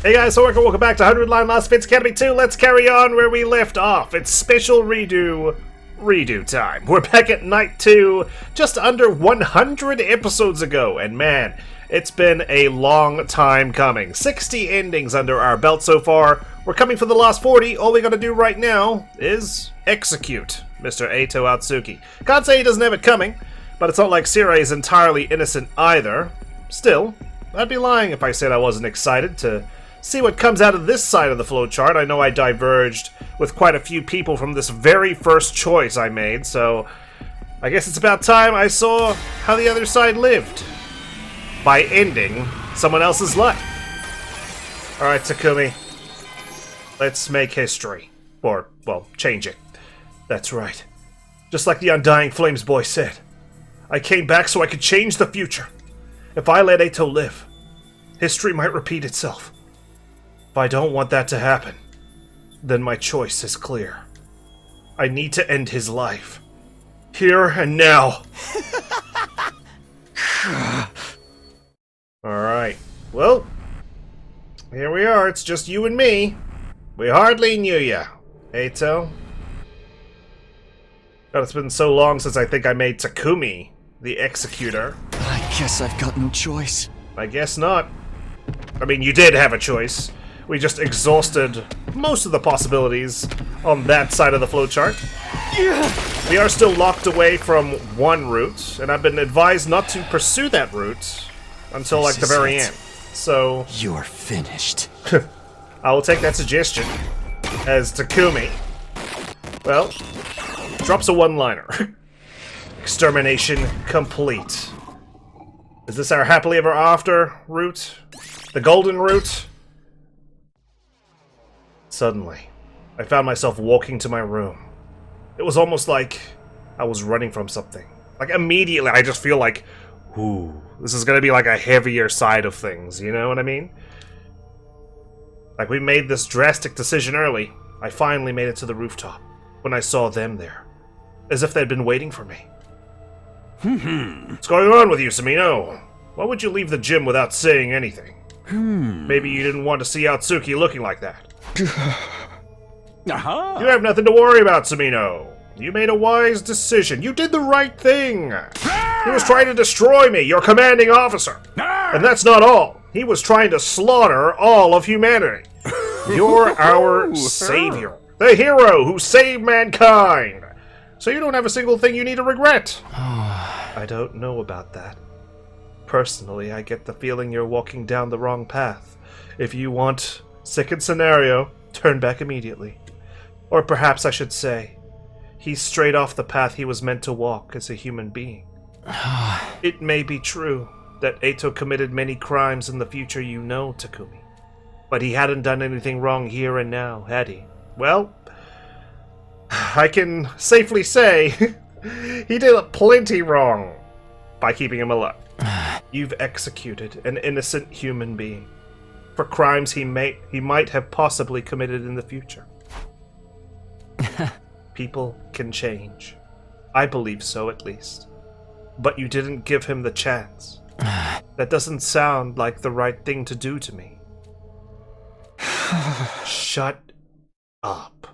Hey guys, so welcome back to 100 Line Lost Fits Academy 2. Let's carry on where we left off. It's special redo time. We're back at night 2, just under 100 episodes ago, and man, it's been a long time coming. 60 endings under our belt so far. We're coming for the last 40. All we gotta do right now is execute Mr. Eito Atsuki. Can't say he doesn't have it coming, but it's not like Sirei is entirely innocent either. Still, I'd be lying if I said I wasn't excited to see what comes out of this side of the flowchart. I know I diverged with quite a few people from this very first choice I made, so I guess it's about time I saw how the other side lived by ending someone else's life. Alright, Takumi. Let's make history. Or, well, change it. That's right. Just like the Undying Flames boy said. I came back so I could change the future. If I let Eito live, history might repeat itself. If I don't want that to happen, then my choice is clear. I need to end his life. Here and now. Alright. Well, here we are. It's just you and me. We hardly knew ya, Eito. God, it's been so long since I think I made Takumi the executor. But I guess I've got no choice. I guess not. I mean, you did have a choice. We just exhausted most of the possibilities on that side of the flowchart. Yeah. We are still locked away from one route, and I've been advised not to pursue that route until like the very end. So you're finished. I will take that suggestion as Takumi, well, drops a one-liner. Extermination complete. Is this our happily ever after route? The golden route? Suddenly, I found myself walking to my room. It was almost like I was running from something. Like, immediately, I just feel like, ooh, this is gonna be like a heavier side of things, you know what I mean? Like, we made this drastic decision early. I finally made it to the rooftop when I saw them there, as if they'd been waiting for me. What's going on with you, Samino? Why would you leave the gym without saying anything? Maybe you didn't want to see Atsuki looking like that. You have nothing to worry about, Samino. You made a wise decision. You did the right thing. He was trying to destroy me, your commanding officer. And that's not all. He was trying to slaughter all of humanity. You're our savior. The hero who saved mankind. So you don't have a single thing you need to regret. I don't know about that. Personally, I get the feeling you're walking down the wrong path. If you want second scenario, turn back immediately. Or perhaps I should say, he's straight off the path he was meant to walk as a human being. It may be true that Eito committed many crimes in the future, you know, Takumi. But he hadn't done anything wrong here and now, had he? Well, I can safely say he did plenty wrong by keeping him alive. You've executed an innocent human being for crimes he might have possibly committed in the future. People can change. I believe so, at least. But you didn't give him the chance. That doesn't sound like the right thing to do to me. Shut up.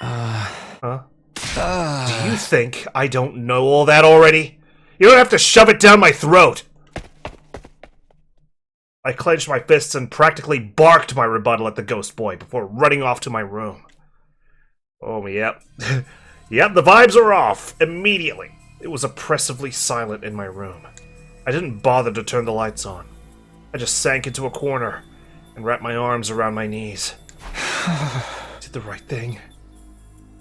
Huh? Do you think I don't know all that already? You don't have to shove it down my throat! I clenched my fists and practically barked my rebuttal at the ghost boy before running off to my room. Oh, yep. Yep, the vibes are off immediately. It was oppressively silent in my room. I didn't bother to turn the lights on. I just sank into a corner and wrapped my arms around my knees. I did the right thing.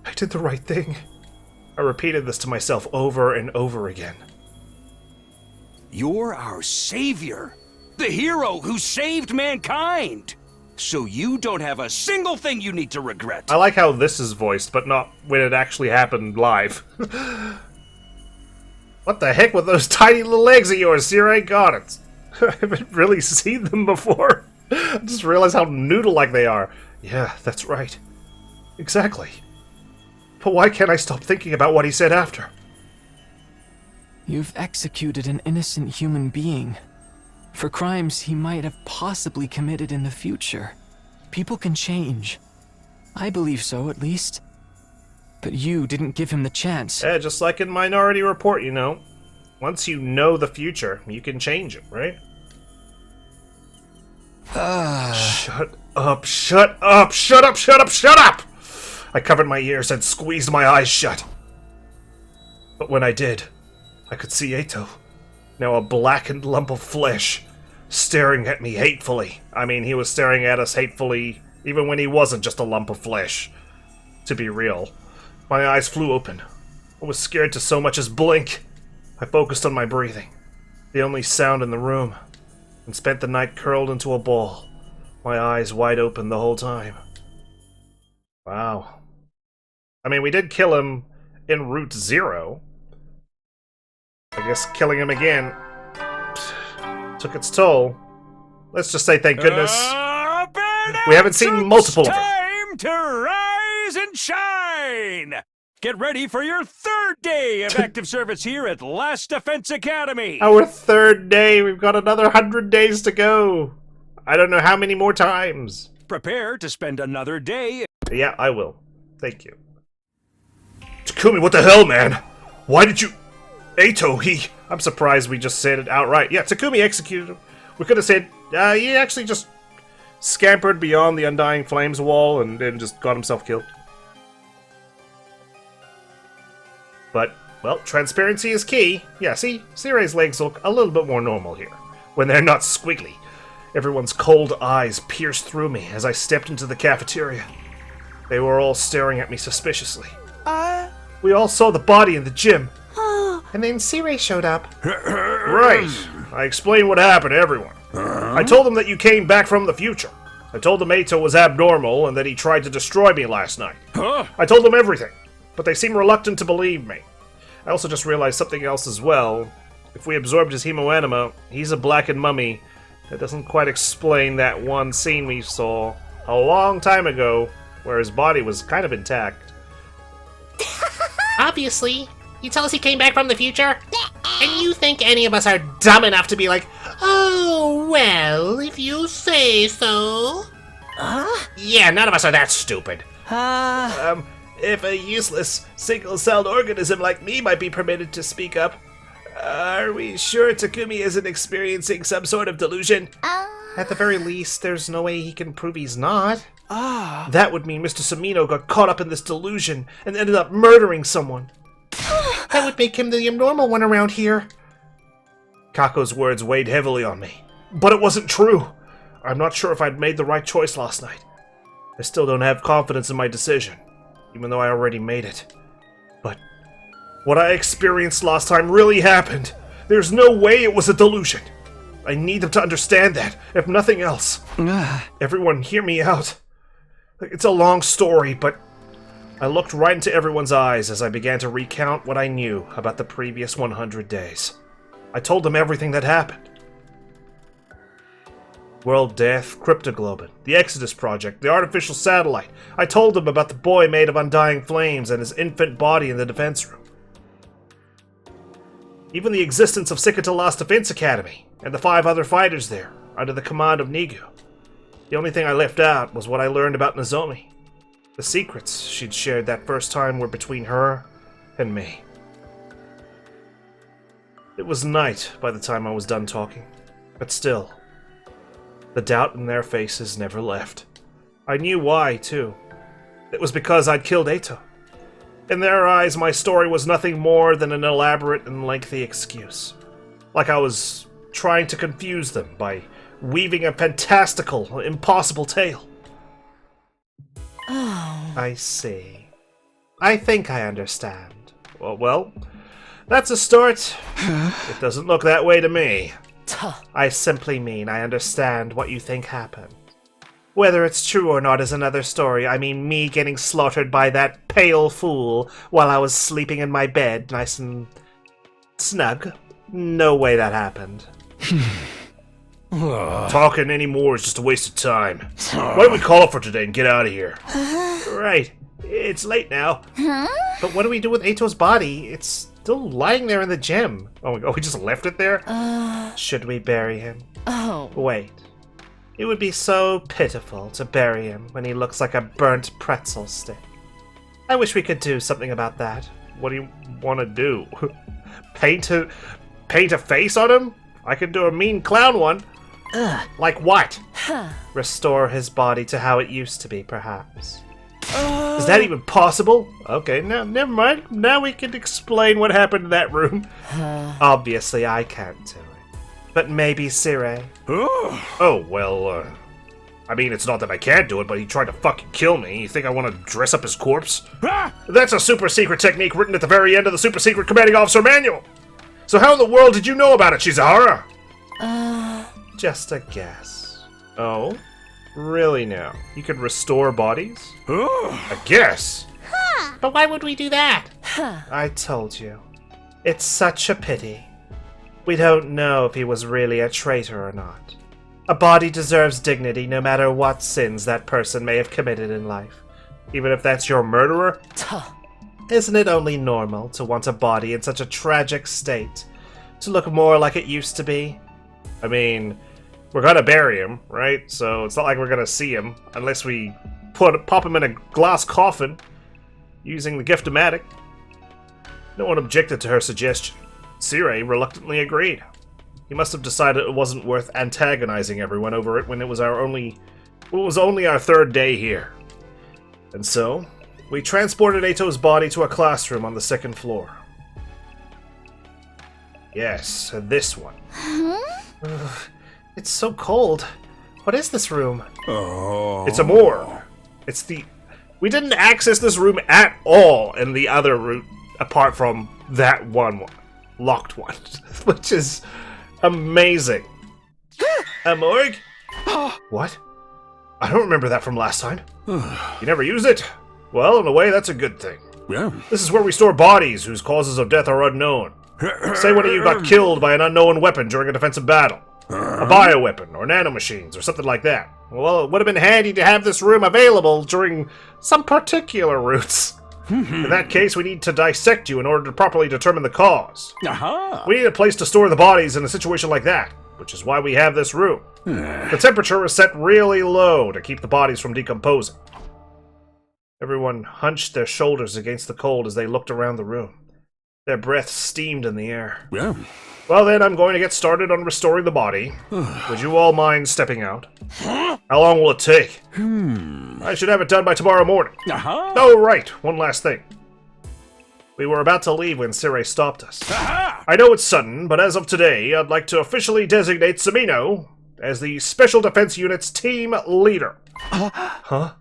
I did the right thing. I repeated this to myself over and over again. You're our savior. The hero who saved mankind. So you don't have a single thing you need to regret. I like how this is voiced, but not when it actually happened live. What the heck with those tiny little legs of yours, Sirei? God, it. I haven't really seen them before. I just realized how noodle-like they are. Yeah, that's right. Exactly. But why can't I stop thinking about what he said after? You've executed an innocent human being for crimes he might have possibly committed in the future. People can change. I believe so, at least. But you didn't give him the chance. Yeah, just like in Minority Report, you know. Once you know the future, you can change it, right? Shut up, shut up, shut up, shut up, shut up! I covered my ears and squeezed my eyes shut. But when I did, I could see Eito, now a blackened lump of flesh, staring at me hatefully. I mean, he was staring at us hatefully even when he wasn't just a lump of flesh. To be real. My eyes flew open. I was scared to so much as blink. I focused on my breathing, the only sound in the room, and spent the night curled into a ball, my eyes wide open the whole time. Wow. I mean, we did kill him in Route Zero. I guess killing him again took its toll. Let's just say thank goodness we haven't seen multiple of them. Time to rise and shine! Get ready for your third day of active service here at Last Defense Academy! Our third day! We've got another 100 days to go! I don't know how many more times. Prepare to spend another day. Yeah, I will. Thank you. Takumi, what the hell, man? Why did you... Eito, I'm surprised we just said it outright. Yeah, Takumi executed him. We could have said, he actually just scampered beyond the Undying Flames wall and then just got himself killed. But, well, transparency is key. Yeah, see? Sirei's legs look a little bit more normal here, when they're not squiggly. Everyone's cold eyes pierced through me as I stepped into the cafeteria. They were all staring at me suspiciously. We all saw the body in the gym. And then Sirei showed up. Right. I explained what happened to everyone. I told them that you came back from the future. I told them Eito was abnormal and that he tried to destroy me last night. I told them everything, but they seem reluctant to believe me. I also just realized something else as well. If we absorbed his hemoanima, he's a blackened mummy. That doesn't quite explain that one scene we saw a long time ago where his body was kind of intact. Obviously. You tell us he came back from the future? And you think any of us are dumb enough to be like, oh, well, if you say so. Yeah, none of us are that stupid. If a useless, single-celled organism like me might be permitted to speak up, are we sure Takumi isn't experiencing some sort of delusion? At the very least, there's no way he can prove he's not. That would mean Mr. Samino got caught up in this delusion and ended up murdering someone. That would make him the abnormal one around here. Kako's words weighed heavily on me. But it wasn't true. I'm not sure if I'd made the right choice last night. I still don't have confidence in my decision, even though I already made it. But what I experienced last time really happened. There's no way it was a delusion. I need them to understand that, if nothing else. Everyone, hear me out. It's a long story, but I looked right into everyone's eyes as I began to recount what I knew about the previous 100 days. I told them everything that happened. World Death, Cryptoglobin, the Exodus Project, the artificial satellite. I told them about the boy made of undying flames and his infant body in the defense room. Even the existence of Sikata Last Defense Academy, and the 5 other fighters there, under the command of Nigu. The only thing I left out was what I learned about Nozomi. The secrets she'd shared that first time were between her and me. It was night by the time I was done talking, but still, the doubt in their faces never left. I knew why, too. It was because I'd killed Eito. In their eyes, my story was nothing more than an elaborate and lengthy excuse. Like I was trying to confuse them by weaving a fantastical, impossible tale. I see. I think I understand. Well, that's a start. It doesn't look that way to me. I simply mean I understand what you think happened. Whether it's true or not is another story. I mean me getting slaughtered by that pale fool while I was sleeping in my bed, nice and snug. No way that happened. Talking anymore is just a waste of time. Why don't we call it for today and get out of here? Right. It's late now. But what do we do with Eito's body? It's still lying there in the gym. Oh, we just left it there? Should we bury him? Oh. Wait. It would be so pitiful to bury him when he looks like a burnt pretzel stick. I wish we could do something about that. What do you want to do? Paint a face on him? I can do a mean clown one. Like what? Restore his body to how it used to be, perhaps. Is that even possible? Okay, now never mind. Now we can explain what happened in that room. Obviously, I can't do it. But maybe Sire. Oh, well, I mean, it's not that I can't do it, but he tried to fucking kill me. You think I want to dress up his corpse? Ah! That's a super secret technique written at the very end of the super secret commanding officer manual. So how in the world did you know about it, Shizahara? Just a guess. Oh? Really now? You could restore bodies? A guess? But why would we do that? I told you. It's such a pity. We don't know if he was really a traitor or not. A body deserves dignity no matter what sins that person may have committed in life. Even if that's your murderer? Isn't it only normal to want a body in such a tragic state to look more like it used to be? I mean, we're gonna bury him, right? So it's not like we're gonna see him unless we pop him in a glass coffin using the gift-o-matic. No one objected to her suggestion. Sire reluctantly agreed. He must have decided it wasn't worth antagonizing everyone over it when it was only our third day here. And so, we transported Eito's body to a classroom on the second floor. Yes, this one. It's so cold. What is this room? Oh. It's a morgue. We didn't access this room at all in the other route, apart from that one locked one, which is amazing. A morgue? What? I don't remember that from last time. You never used it? Well, in a way, that's a good thing. Yeah. This is where we store bodies whose causes of death are unknown. Say one of you got killed by an unknown weapon during a defensive battle. A bioweapon, or nanomachines, or something like that. Well, it would have been handy to have this room available during some particular routes. In that case, we need to dissect you in order to properly determine the cause. We need a place to store the bodies in a situation like that, which is why we have this room. The temperature is set really low to keep the bodies from decomposing. Everyone hunched their shoulders against the cold as they looked around the room. Their breath steamed in the air. Yeah. Well then, I'm going to get started on restoring the body. Would you all mind stepping out? How long will it take? I should have it done by tomorrow morning. Oh, right. One last thing. We were about to leave when Sire stopped us. I know it's sudden, but as of today, I'd like to officially designate Samino as the Special Defense Unit's team leader. Huh?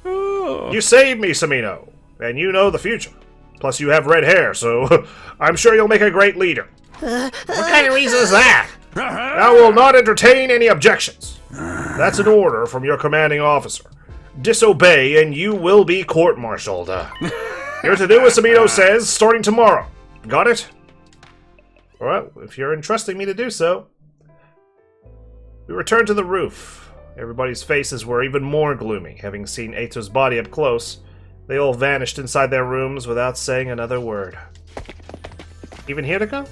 You saved me, Samino, and you know the future. Plus, you have red hair, so I'm sure you'll make a great leader. What kind of reason is that? I will not entertain any objections. That's an order from your commanding officer. Disobey and you will be court-martialed. You're to do as Samino says, starting tomorrow. Got it? Well, if you're entrusting me to do so. We returned to the roof. Everybody's faces were even more gloomy, having seen Eito's body up close. They all vanished inside their rooms without saying another word. Even Hiraka?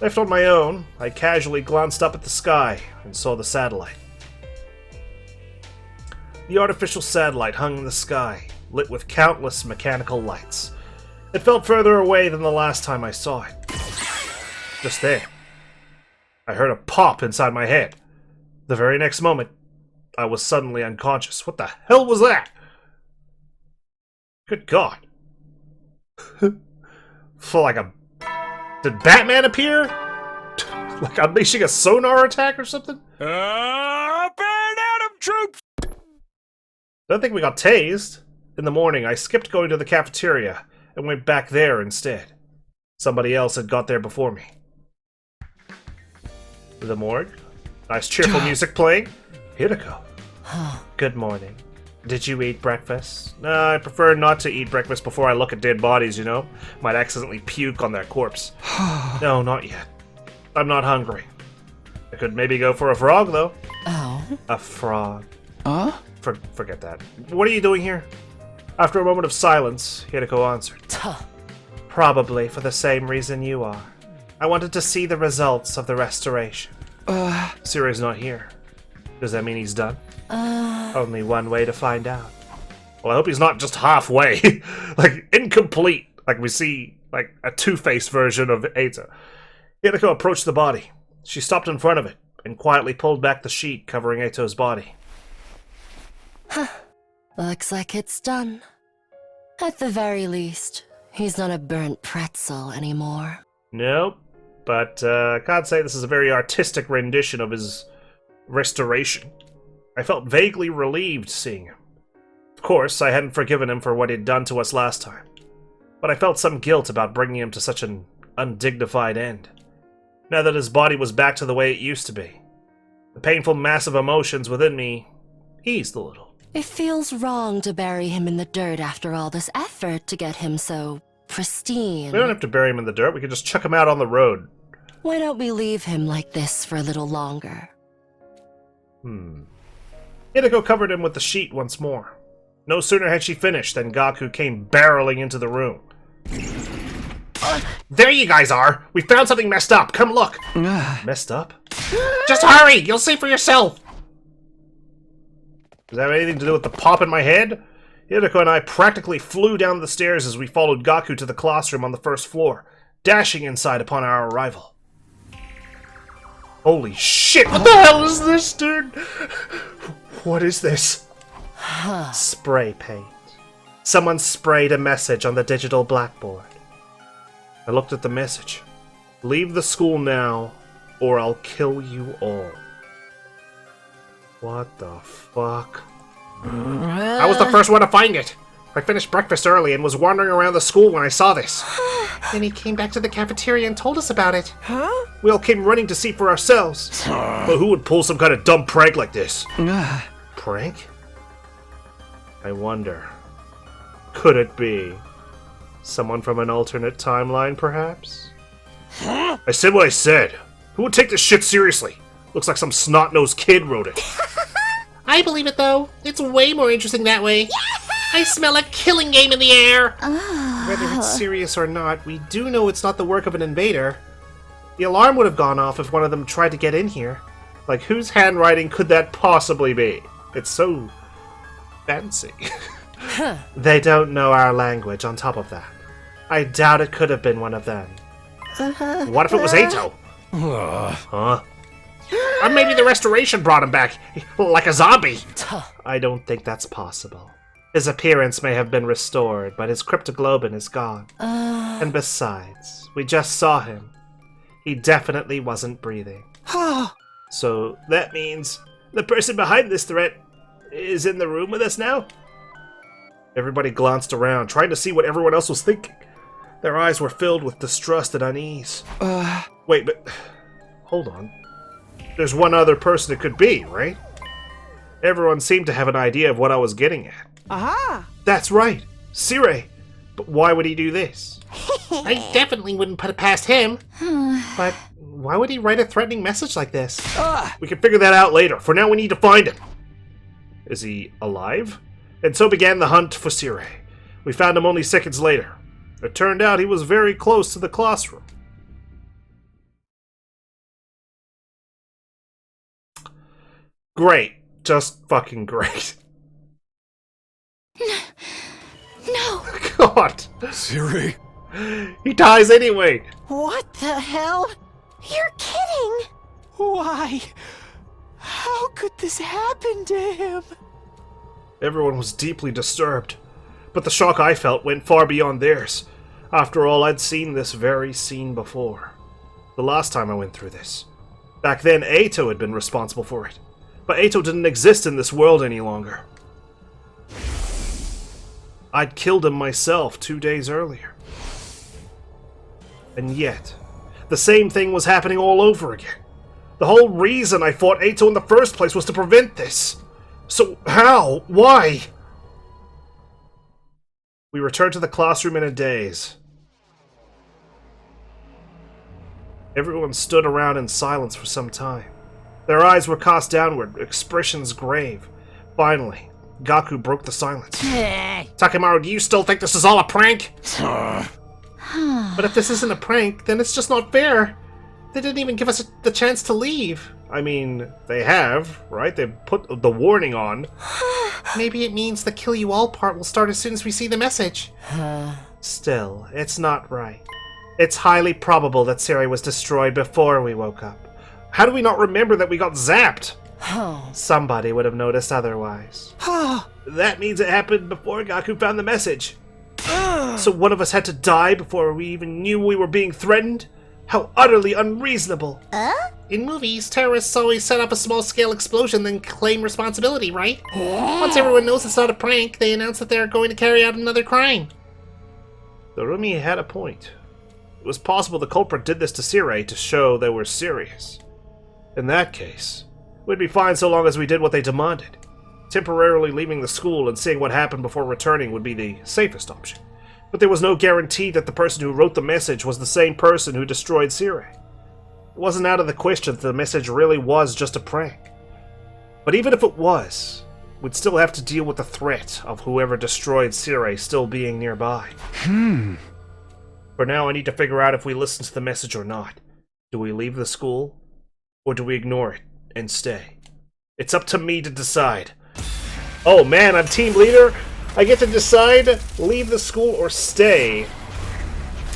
Left on my own, I casually glanced up at the sky and saw the satellite. The artificial satellite hung in the sky, lit with countless mechanical lights. It felt further away than the last time I saw it. Just then, I heard a pop inside my head. The very next moment, I was suddenly unconscious. What the hell was that? Good God. Did Batman appear? Like unleashing a sonar attack or something? Burn Atom troops! Don't think we got tased. In the morning, I skipped going to the cafeteria and went back there instead. Somebody else had got there before me. The morgue. Nice cheerful music playing. Hirako. Good morning. Did you eat breakfast? I prefer not to eat breakfast before I look at dead bodies, you know? Might accidentally puke on their corpse. No, not yet. I'm not hungry. I could maybe go for a frog, though. Oh. A frog. Forget that. What are you doing here? After a moment of silence, Hirako answered. Probably for the same reason you are. I wanted to see the results of the restoration. Sire's not here. Does that mean he's done? Only one way to find out. Well, I hope he's not just halfway. Like, incomplete. Like we see, like, a two-faced version of Eito. Hideko approached the body. She stopped in front of it and quietly pulled back the sheet covering Eito's body. Looks like it's done. At the very least, he's not a burnt pretzel anymore. Nope. But I can't say this is a very artistic rendition of his restoration. I felt vaguely relieved seeing him. Of course, I hadn't forgiven him for what he'd done to us last time. But I felt some guilt about bringing him to such an undignified end. Now that his body was back to the way it used to be, the painful mass of emotions within me eased a little. It feels wrong to bury him in the dirt after all this effort to get him so pristine. We don't have to bury him in the dirt, we can just chuck him out on the road. Why don't we leave him like this for a little longer? Hideko covered him with the sheet once more. No sooner had she finished than Gaku came barreling into the room. There you guys are! We found something messed up! Come look! Messed up? Just hurry! You'll see for yourself! Does that have anything to do with the pop in my head? Hideko and I practically flew down the stairs as we followed Gaku to the classroom on the first floor, dashing inside upon our arrival. Holy shit! What the hell is this, dude? What is this? Spray paint. Someone sprayed a message on the digital blackboard. I looked at the message. Leave the school now, or I'll kill you all. What the fuck? I was the first one to find it. I finished breakfast early and was wandering around the school when I saw this. Then he came back to the cafeteria and told us about it. We all came running to see for ourselves. But who would pull some kind of dumb prank like this? Prank? I wonder. Could it be someone from an alternate timeline, perhaps? I said what I said. Who would take this shit seriously? Looks like some snot-nosed kid wrote it. I believe it, though. It's way more interesting that way. I smell a killing game in the air. Whether it's serious or not, we do know it's not the work of an invader. The alarm would have gone off if one of them tried to get in here. Like, whose handwriting could that possibly be? It's so fancy. They don't know our language on top of that. I doubt it could have been one of them. What if it was Eito? Huh? Or maybe the restoration brought him back, like a zombie. I don't think that's possible. His appearance may have been restored, but his cryptoglobin is gone. And besides, we just saw him. He definitely wasn't breathing. So that means the person behind this threat is in the room with us now? Everybody glanced around, trying to see what everyone else was thinking. Their eyes were filled with distrust and unease. Wait, but... hold on. There's one other person it could be, right? Everyone seemed to have an idea of what I was getting at. Aha! That's right, Sire. But why would he do this? I definitely wouldn't put it past him. But why would he write a threatening message like this? We can figure that out later. For now, we need to find him. Is he alive? And so began the hunt for Sire. We found him only seconds later. It turned out he was very close to the classroom. Great. Just fucking great. No! God! Siri? He dies anyway! What the hell? You're kidding! Why? How could this happen to him? Everyone was deeply disturbed, but the shock I felt went far beyond theirs. After all, I'd seen this very scene before. The last time I went through this. Back then, Eito had been responsible for it. But Eito didn't exist in this world any longer. I'd killed him myself 2 days earlier. And yet, the same thing was happening all over again. The whole reason I fought Eito in the first place was to prevent this. So how? Why? We returned to the classroom in a daze. Everyone stood around in silence for some time. Their eyes were cast downward, expressions grave. Finally, Gaku broke the silence. Takemaru, do you still think this is all a prank? But if this isn't a prank, then it's just not fair. They didn't even give us the chance to leave. I mean, they have, right? They've put the warning on. Maybe it means the kill you all part will start as soon as we see the message. Still, it's not right. It's highly probable that Siri was destroyed before we woke up. How do we not remember that we got zapped? Somebody would have noticed otherwise. That means it happened before Gaku found the message. So one of us had to die before we even knew we were being threatened? How utterly unreasonable. In movies, terrorists always set up a small-scale explosion then claim responsibility, right? Once everyone knows it's not a prank, they announce that they're going to carry out another crime. The Rumi had a point. It was possible the culprit did this to Siri to show they were serious. In that case, we'd be fine so long as we did what they demanded. Temporarily leaving the school and seeing what happened before returning would be the safest option. But there was no guarantee that the person who wrote the message was the same person who destroyed Siri. It wasn't out of the question that the message really was just a prank. But even if it was, we'd still have to deal with the threat of whoever destroyed Siri still being nearby. For now, I need to figure out if we listen to the message or not. Do we leave the school? Or do we ignore it and stay? It's up to me to decide. Oh man, I'm team leader? I get to decide leave the school or stay.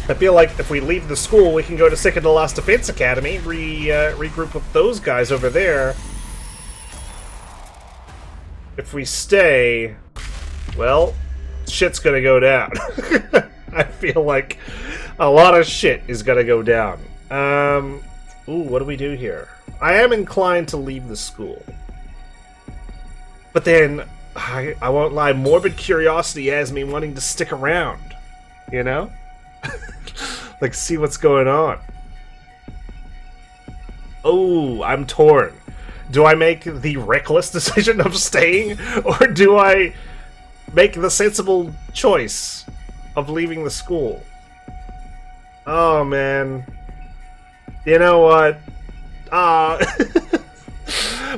I feel like if we leave the school, we can go to Second to Last Defense Academy, regroup with those guys over there. If we stay, well, shit's gonna go down. I feel like a lot of shit is gonna go down. Ooh, what do we do here? I am inclined to leave the school. But then, I won't lie, morbid curiosity has me wanting to stick around. You know? Like, see what's going on. Oh, I'm torn. Do I make the reckless decision of staying? Or do I make the sensible choice of leaving the school? Oh, man. You know what?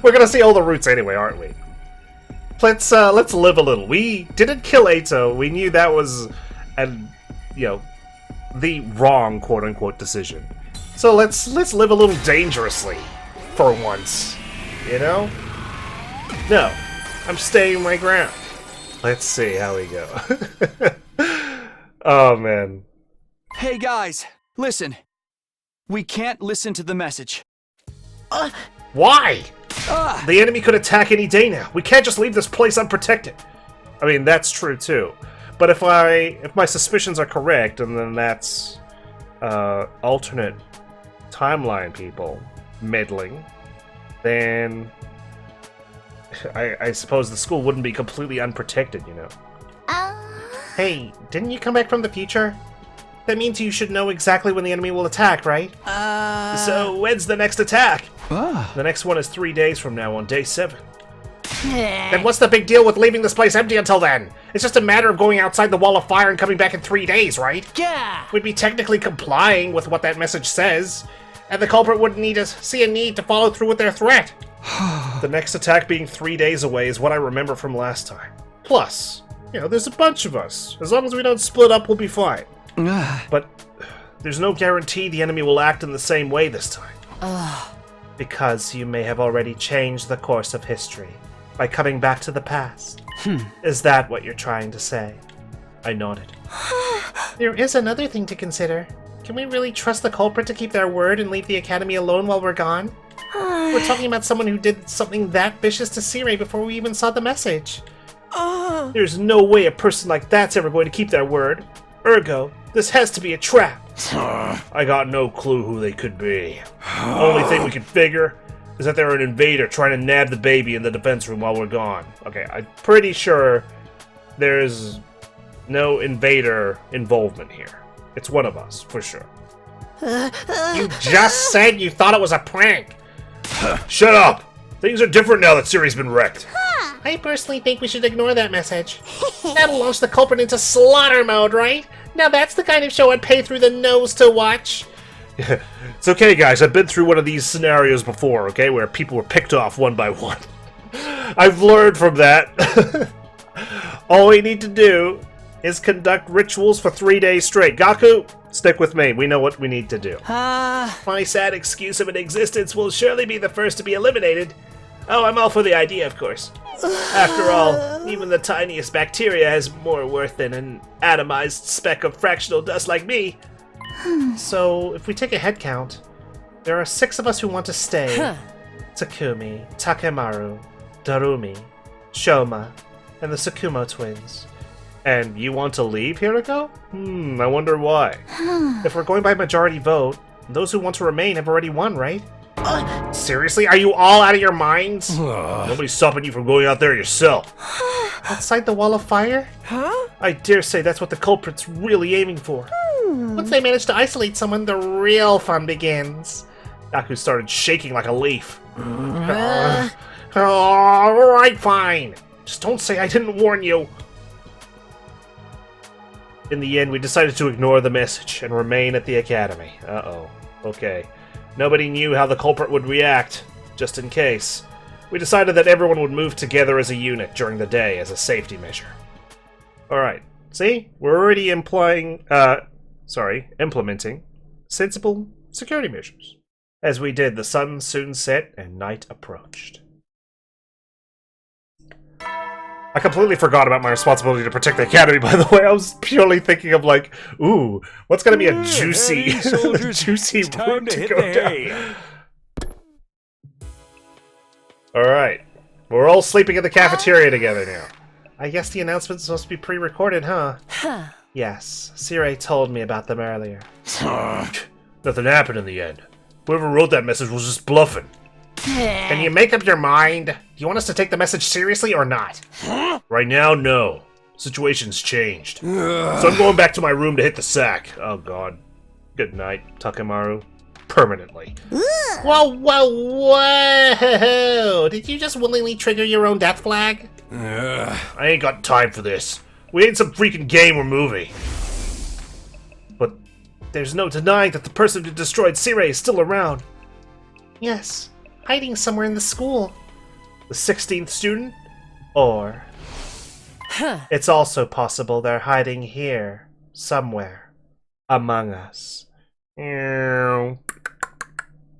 We're gonna see all the routes anyway, aren't we? Let's live a little. We didn't kill Eito. We knew that was, the wrong quote-unquote decision. So let's live a little dangerously for once. You know? No, I'm staying my ground. Let's see how we go. Oh man. Hey guys, listen. We can't listen to the message. Why? The enemy could attack any day now. We can't just leave this place unprotected. I mean, that's true too. But if my suspicions are correct, and then that's alternate timeline people meddling, then I suppose the school wouldn't be completely unprotected, you know. Hey, didn't you come back from the future? That means you should know exactly when the enemy will attack, right? So when's the next attack? The next one is 3 days from now on day 7. Then what's the big deal with leaving this place empty until then? It's just a matter of going outside the wall of fire and coming back in 3 days, right? Yeah. We'd be technically complying with what that message says, and the culprit wouldn't see a need to follow through with their threat. The next attack being 3 days away is what I remember from last time. Plus, there's a bunch of us. As long as we don't split up, we'll be fine. But there's no guarantee the enemy will act in the same way this time. Because you may have already changed the course of history by coming back to the past. Is that what you're trying to say? I nodded. There is another thing to consider. Can we really trust the culprit to keep their word and leave the academy alone while we're gone? We're talking about someone who did something that vicious to Siri before we even saw the message. There's no way a person like that's ever going to keep their word. Ergo, this has to be a trap. I got no clue who they could be. Only thing we can figure is that they're an invader trying to nab the baby in the defense room while we're gone. Okay, I'm pretty sure there's no invader involvement here. It's one of us, for sure. You just said you thought it was a prank. Shut up! Things are different now that Siri's been wrecked. I personally think we should ignore that message. That'll launch the culprit into slaughter mode, right? Now that's the kind of show I'd pay through the nose to watch. It's okay, guys. I've been through one of these scenarios before, okay? Where people were picked off one by one. I've learned from that. All we need to do is conduct rituals for 3 days straight. Gaku, Stick with me. We know what we need to do. Ah, My sad excuse of an existence will surely be the first to be eliminated. Oh, I'm all for the idea, of course. After all, even the tiniest bacteria has more worth than an atomized speck of fractional dust like me. So, if we take a head count, there are 6 of us who want to stay. Takumi, Takemaru, Darumi, Shoma, and the Tsukumo twins. And you want to leave, Hiriko? I wonder why. If we're going by majority vote, those who want to remain have already won, right? Seriously? Are you all out of your minds? Nobody's stopping you from going out there yourself. Outside the wall of fire? huh? I dare say that's what the culprit's really aiming for. Once they manage to isolate someone, the real fun begins. Gaku started shaking like a leaf. Alright, fine. Just don't say I didn't warn you. In the end, we decided to ignore the message and remain at the academy. Uh-oh. Okay. Nobody knew how the culprit would react, just in case. We decided that everyone would move together as a unit during the day as a safety measure. Alright. See? We're already implementing sensible security measures. As we did, the sun soon set and night approached. I completely forgot about my responsibility to protect the academy, by the way. I was purely thinking of like, ooh, what's gonna be a juicy, Hey, soldiers, juicy it's time route to to hit go the down. hay. Alright. We're all sleeping in the cafeteria together now. I guess the announcement's supposed to be pre-recorded, huh? Yes. Sirei told me about them earlier. Nothing happened in the end. Whoever wrote that message was just bluffing. Can you make up your mind? Do you want us to take the message seriously or not? Right now, no. Situation's changed. So I'm going back to my room to hit the sack. Oh god. Good night, Takemaru. Permanently. Whoa, whoa, whoa! Did you just willingly trigger your own death flag? Ugh. I ain't got time for this. We ain't some freaking game or movie. But there's no denying that the person who destroyed Sirei is still around. Yes, hiding somewhere in the school. The 16th student? Or... it's also possible they're hiding here, somewhere, among us.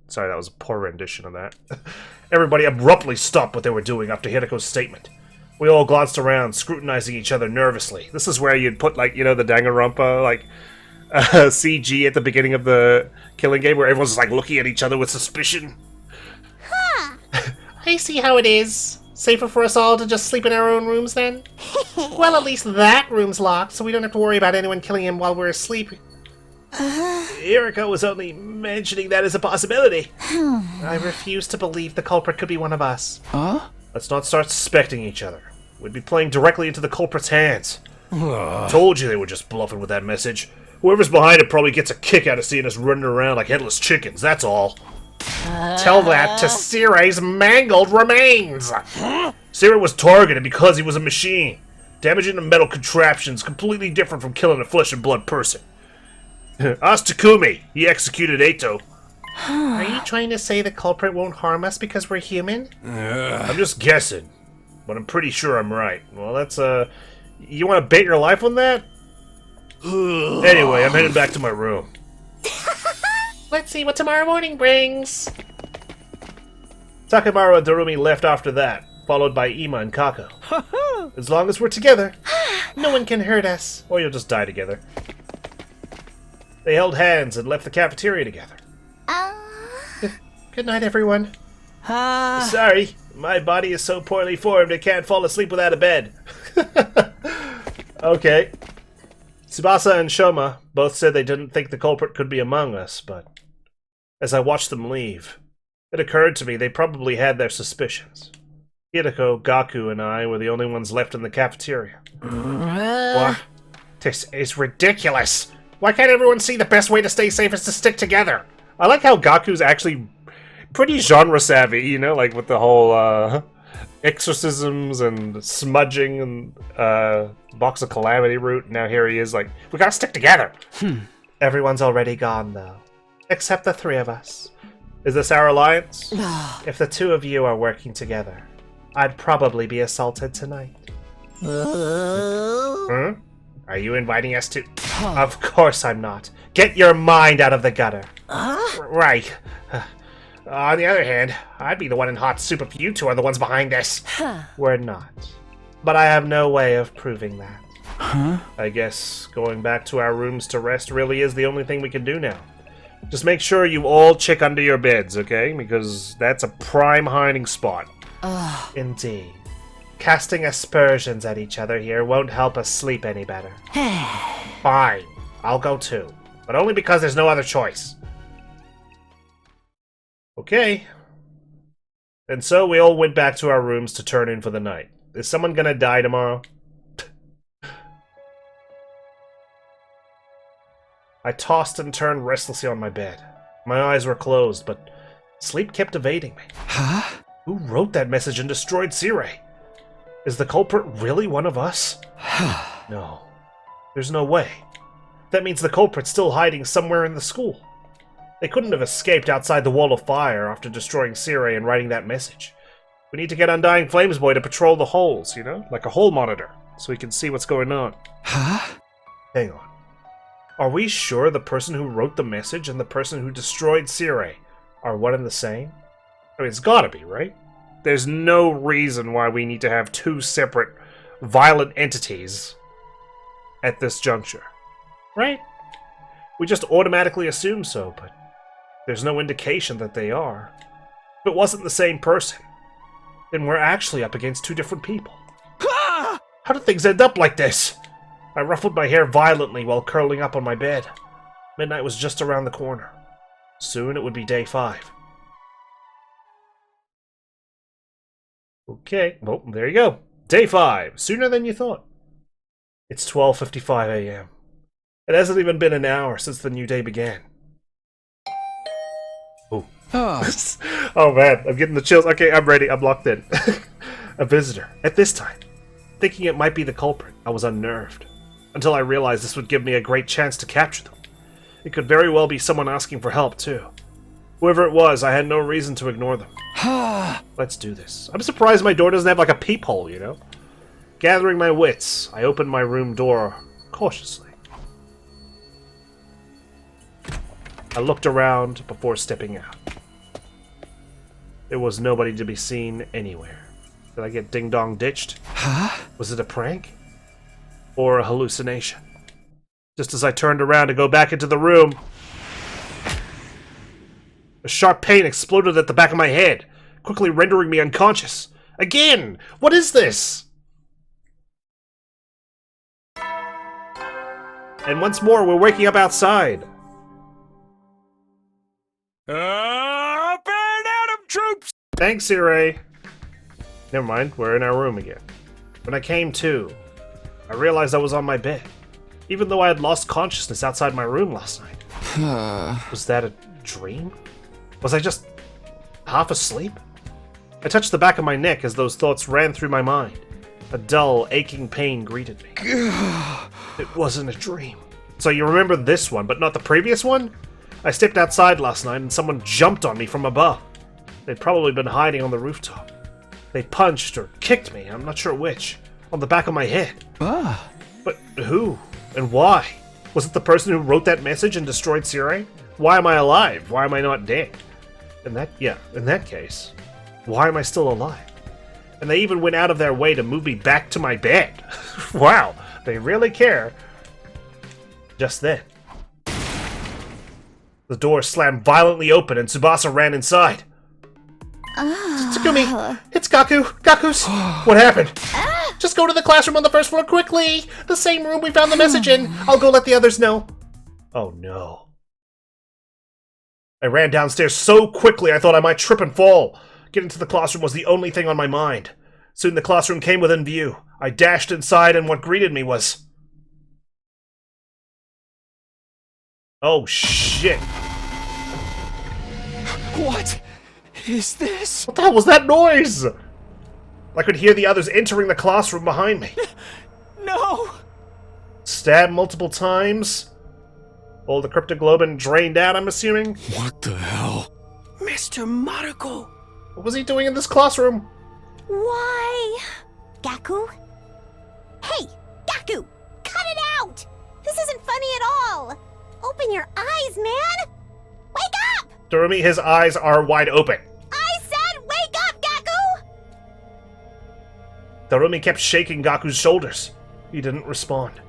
Sorry, that was a poor rendition of that. Everybody abruptly stopped what they were doing after Hiriko's statement. We all glanced around, scrutinizing each other nervously. This is where you'd put, like, you know, the Danganronpa, like, CG at the beginning of the killing game, where everyone's, like, looking at each other with suspicion. I see how it is. Safer for us all to just sleep in our own rooms then? Well, at least that room's locked, so we don't have to worry about anyone killing him while we're asleep. Hiriko was only mentioning that as a possibility. I refuse to believe the culprit could be one of us. Huh? Let's not start suspecting each other. We'd be playing directly into the culprit's hands. Told you they were just bluffing with that message. Whoever's behind it probably gets a kick out of seeing us running around like headless chickens, that's all. Tell that to Sirei's mangled remains! Sirei was targeted because he was a machine. Damaging a metal contraption is completely different from killing a flesh and blood person. Ask Takumi. He executed Eito. Are you trying to say the culprit won't harm us because we're human? I'm just guessing, but I'm pretty sure I'm right. Well, that's, you want to bet your life on that? Anyway, I'm heading back to my room. Let's see what tomorrow morning brings. Takemaru and Darumi left after that, followed by Ima and Kako. As long as we're together, No one can hurt us. or you'll just die together. They held hands and left the cafeteria together. Good night, everyone. Ah, Sorry, my body is so poorly formed it can't fall asleep without a bed. Okay. Tsubasa and Shoma both said they didn't think the culprit could be among us, but as I watched them leave, it occurred to me they probably had their suspicions. Hiriko, Gaku, and I were the only ones left in the cafeteria. What? This is ridiculous. Why can't everyone see the best way to stay safe is to stick together? I like how Gaku's actually pretty genre savvy, you know, like with the whole exorcisms and smudging and Box of Calamity route. Now here he is like, we gotta stick together. Everyone's already gone though, except the 3 of us. Is this our alliance? If the 2 of you are working together, I'd probably be assaulted tonight. Huh? Are you inviting us to... Of course I'm not. Get your mind out of the gutter. Right. On the other hand, I'd be the one in hot soup if you two are the ones behind this. We're not. But I have no way of proving that. I guess going back to our rooms to rest really is the only thing we can do now. Just make sure you all check under your beds, okay? Because that's a prime hiding spot. Indeed. Casting aspersions at each other here won't help us sleep any better. Fine. I'll go too. But only because there's no other choice. Okay. And so we all went back to our rooms to turn in for the night. Is someone gonna die tomorrow? I tossed and turned restlessly on my bed. My eyes were closed, but sleep kept evading me. Huh? Who wrote that message and destroyed Sirei? Is the culprit really one of us? No. There's no way. That means the culprit's still hiding somewhere in the school. They couldn't have escaped outside the wall of fire after destroying Sirei and writing that message. We need to get Undying Flames Boy to patrol the holes, you know? Like a hole monitor, so we can see what's going on. Huh? Hang on. Are we sure the person who wrote the message and the person who destroyed Sirei are one and the same? I mean, it's gotta be, right? There's no reason why we need to have two separate violent entities at this juncture, right? We just automatically assume so, but there's no indication that they are. If it wasn't the same person, then we're actually up against two different people. How did things end up like this? I ruffled my hair violently while curling up on my bed. Midnight was just around the corner. Soon it would be day 5. Okay, well, there you go. Day 5, sooner than you thought. It's 12:55 a.m. It hasn't even been an hour since the new day began. Oh. Oh man, I'm getting the chills. Okay, I'm ready. I'm locked in. A visitor. At this time. Thinking it might be the culprit, I was unnerved. Until I realized this would give me a great chance to capture them. It could very well be someone asking for help, too. Whoever it was, I had no reason to ignore them. Let's do this. I'm surprised my door doesn't have like a peephole, you know? Gathering my wits, I opened my room door cautiously. I looked around before stepping out. There was nobody to be seen anywhere. Did I get ding-dong ditched? Was it a prank? Or a hallucination? Just as I turned around to go back into the room, a sharp pain exploded at the back of my head, quickly rendering me unconscious. Again! What is this? And once more, we're waking up outside. Up and at 'em, troops! Thanks, Sirei. Never mind, we're in our room again. When I came to, I realized I was on my bed, even though I had lost consciousness outside my room last night. Was that a dream? Was I just half asleep? I touched the back of my neck as those thoughts ran through my mind. A dull, aching pain greeted me. It wasn't a dream. So you remember this one, but not the previous one? I stepped outside last night and someone jumped on me from above. They'd probably been hiding on the rooftop. They punched or kicked me, I'm not sure which, on the back of my head. But who? And why? Was it the person who wrote that message and destroyed Sirei? Why am I alive? Why am I not dead? In that case, why am I still alive? And they even went out of their way to move me back to my bed. Wow, they really care. Just then, the door slammed violently open and Tsubasa ran inside. Takumi, it's Gaku. Gaku's. What happened? Just go to the classroom on the first floor quickly. The same room we found the message in. I'll go let the others know. Oh no. I ran downstairs so quickly I thought I might trip and fall. Getting to the classroom was the only thing on my mind. Soon the classroom came within view. I dashed inside and what greeted me was... Oh shit. What is this? What the hell was that noise? I could hear the others entering the classroom behind me. No! Stabbed multiple times. All the cryptoglobin drained out, I'm assuming. What the hell? Mr. Maruko! What was he doing in this classroom? Why? Gaku? Hey, Gaku! Cut it Open your eyes, man! Wake up! Dorumi, his eyes are wide open. I said wake up, Gaku! Dorumi kept shaking Gaku's shoulders. He didn't respond.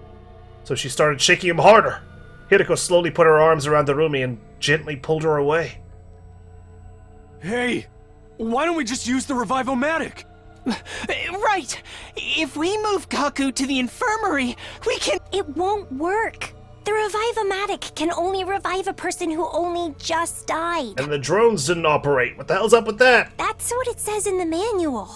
So she started shaking him harder. Hideko slowly put her arms around Dorumi and gently pulled her away. Hey, why don't we just use the Revive-O-Matic? Right! If we move Gaku to the infirmary, we can. It won't work. The Revive-O-Matic can only revive a person who only just died. And the drones didn't operate. What the hell's up with that? That's what it says in the manual.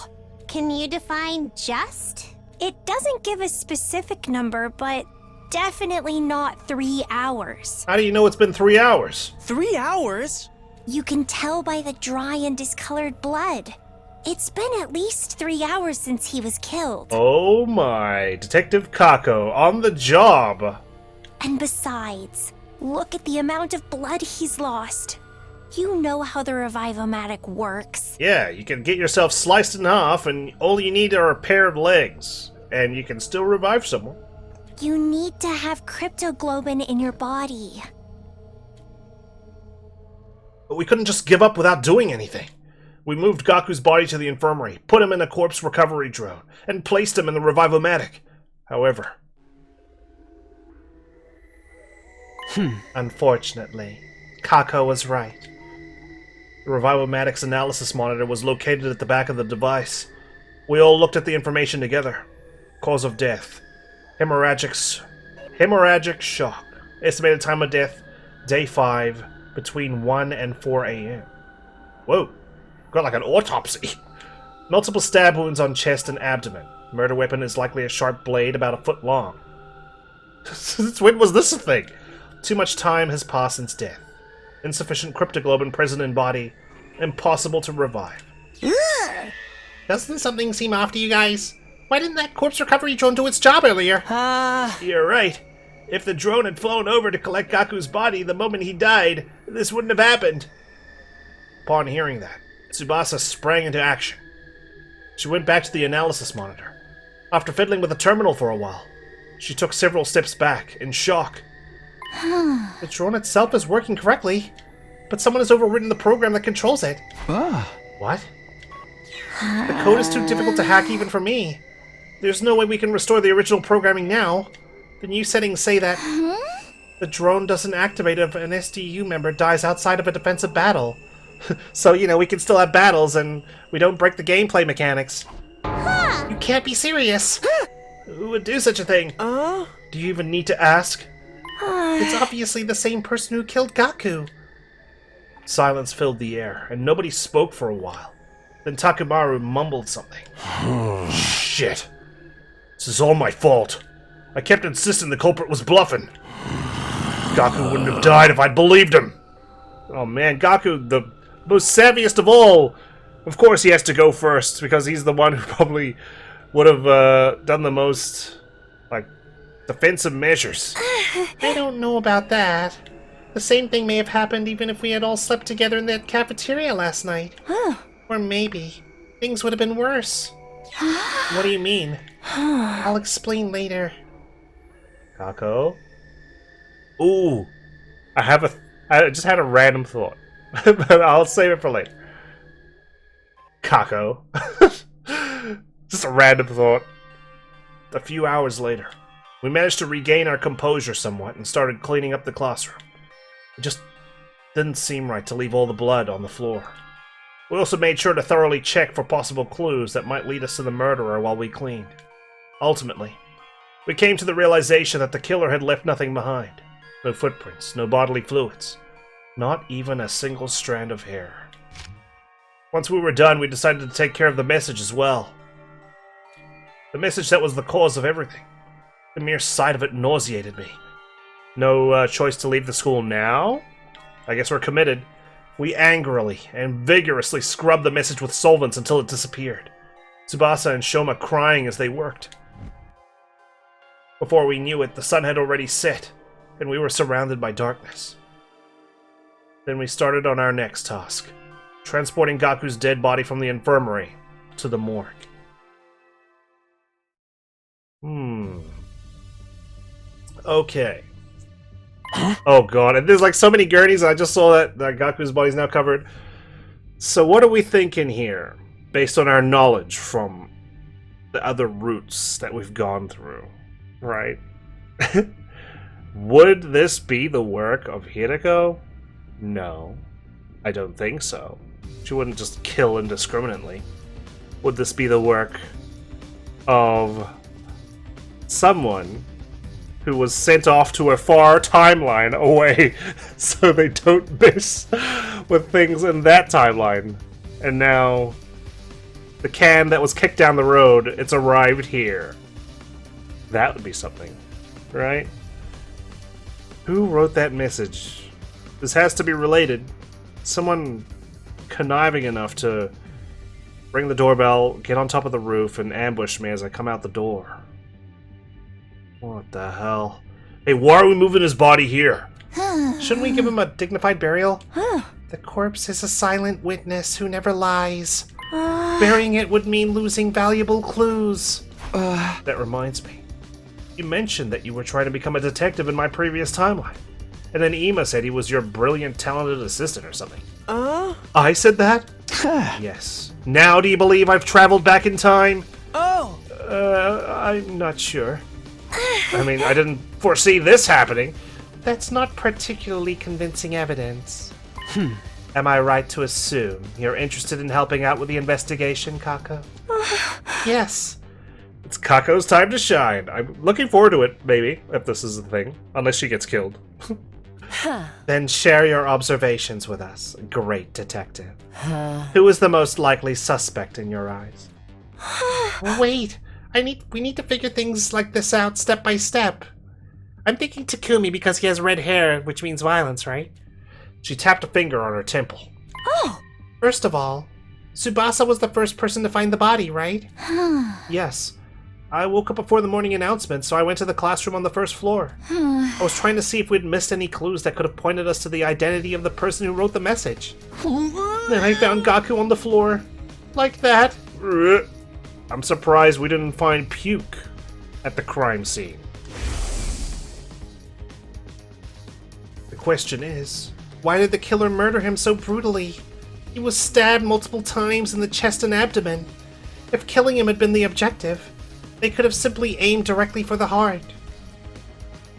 Can you define just? It doesn't give a specific number, but definitely not 3 hours. How do you know it's been 3 hours? 3 hours? You can tell by the dry and discolored blood. It's been at least 3 hours since he was killed. Oh my. Detective Kako on the job. And besides, look at the amount of blood he's lost. You know how the Revive-O-Matic works. Yeah, you can get yourself sliced in half and all you need are a pair of legs. And you can still revive someone. You need to have cryptoglobin in your body. But we couldn't just give up without doing anything. We moved Gaku's body to the infirmary, put him in a corpse recovery drone, and placed him in the Revive-O-Matic. However... Unfortunately, Kako was right. The Revive-O-Matic's analysis monitor was located at the back of the device. We all looked at the information together. Cause of death: hemorrhagic shock. Estimated time of death: day 5, between 1 and 4 a.m. Whoa, got like an autopsy. Multiple stab wounds on chest and abdomen. Murder weapon is likely a sharp blade about a foot long. Since when was this a thing? Too much time has passed since death. Insufficient cryptoglobin present in body. Impossible to revive. Doesn't something seem off to you guys? Why didn't that corpse recovery drone do its job earlier? You're right. If the drone had flown over to collect Gaku's body the moment he died, this wouldn't have happened. Upon hearing that, Tsubasa sprang into action. She went back to the analysis monitor. After fiddling with the terminal for a while, she took several steps back, in shock. The drone itself is working correctly, but someone has overridden the program that controls it. What? The code is too difficult to hack even for me. There's no way we can restore the original programming now. The new settings say that the drone doesn't activate if an SDU member dies outside of a defensive battle. So, we can still have battles and we don't break the gameplay mechanics. You can't be serious. Who would do such a thing? Do you even need to ask? It's obviously the same person who killed Gaku. Silence filled the air, and nobody spoke for a while. Then Takumaru mumbled something. Shit. This is all my fault. I kept insisting the culprit was bluffing. Gaku wouldn't have died if I'd believed him. Oh man, Gaku, the most savviest of all. Of course he has to go first, because he's the one who probably would have done the most, defensive measures. I don't know about that. The same thing may have happened even if we had all slept together in that cafeteria last night. Or maybe things would have been worse. What do you mean? I'll explain later. Kako? Ooh. I just had a random thought. But I'll save it for later. Kako. Just a random thought. A few hours later, we managed to regain our composure somewhat and started cleaning up the classroom. It just didn't seem right to leave all the blood on the floor. We also made sure to thoroughly check for possible clues that might lead us to the murderer while we cleaned. Ultimately, we came to the realization that the killer had left nothing behind. No footprints, no bodily fluids, not even a single strand of hair. Once we were done, we decided to take care of the message as well. The message that was the cause of everything. The mere sight of it nauseated me. No choice to leave the school now? I guess we're committed. We angrily and vigorously scrubbed the message with solvents until it disappeared. Tsubasa and Shoma crying as they worked. Before we knew it, the sun had already set, and we were surrounded by darkness. Then we started on our next task, transporting Gaku's dead body from the infirmary to the morgue. Okay. Oh god, and there's like so many gurneys, and I just saw that Gaku's body's now covered. So what are we thinking here, based on our knowledge from the other routes that we've gone through, right? Would this be the work of Hirako? No, I don't think so. She wouldn't just kill indiscriminately. Would this be the work of someone who was sent off to a far timeline away so they don't mess with things in that timeline? And now the can that was kicked down the road, it's arrived here. That would be something, right? Who wrote that message? This has to be related. Someone conniving enough to ring the doorbell, get on top of the roof, and ambush me as I come out the door. What the hell? Hey, why are we moving his body here? Shouldn't we give him a dignified burial? The corpse is a silent witness who never lies. Burying it would mean losing valuable clues. That reminds me. You mentioned that you were trying to become a detective in my previous timeline. And then Ima said he was your brilliant, talented assistant or something. I said that? Yes. Now do you believe I've traveled back in time? Oh! I'm not sure. I mean, I didn't foresee this happening. That's not particularly convincing evidence. Am I right to assume you're interested in helping out with the investigation, Kako? Yes. It's Kako's time to shine. I'm looking forward to it, maybe, if this is the thing. Unless she gets killed. Then share your observations with us, great detective. Who is the most likely suspect in your eyes? Wait, we need to figure things like this out step by step. I'm thinking Takumi because he has red hair, which means violence, right? She tapped a finger on her temple. Oh! First of all, Tsubasa was the first person to find the body, right? Yes. I woke up before the morning announcement, so I went to the classroom on the first floor. I was trying to see if we'd missed any clues that could have pointed us to the identity of the person who wrote the message. Then I found Gaku on the floor. Like that. I'm surprised we didn't find puke at the crime scene. The question is, why did the killer murder him so brutally? He was stabbed multiple times in the chest and abdomen. If killing him had been the objective, they could have simply aimed directly for the heart.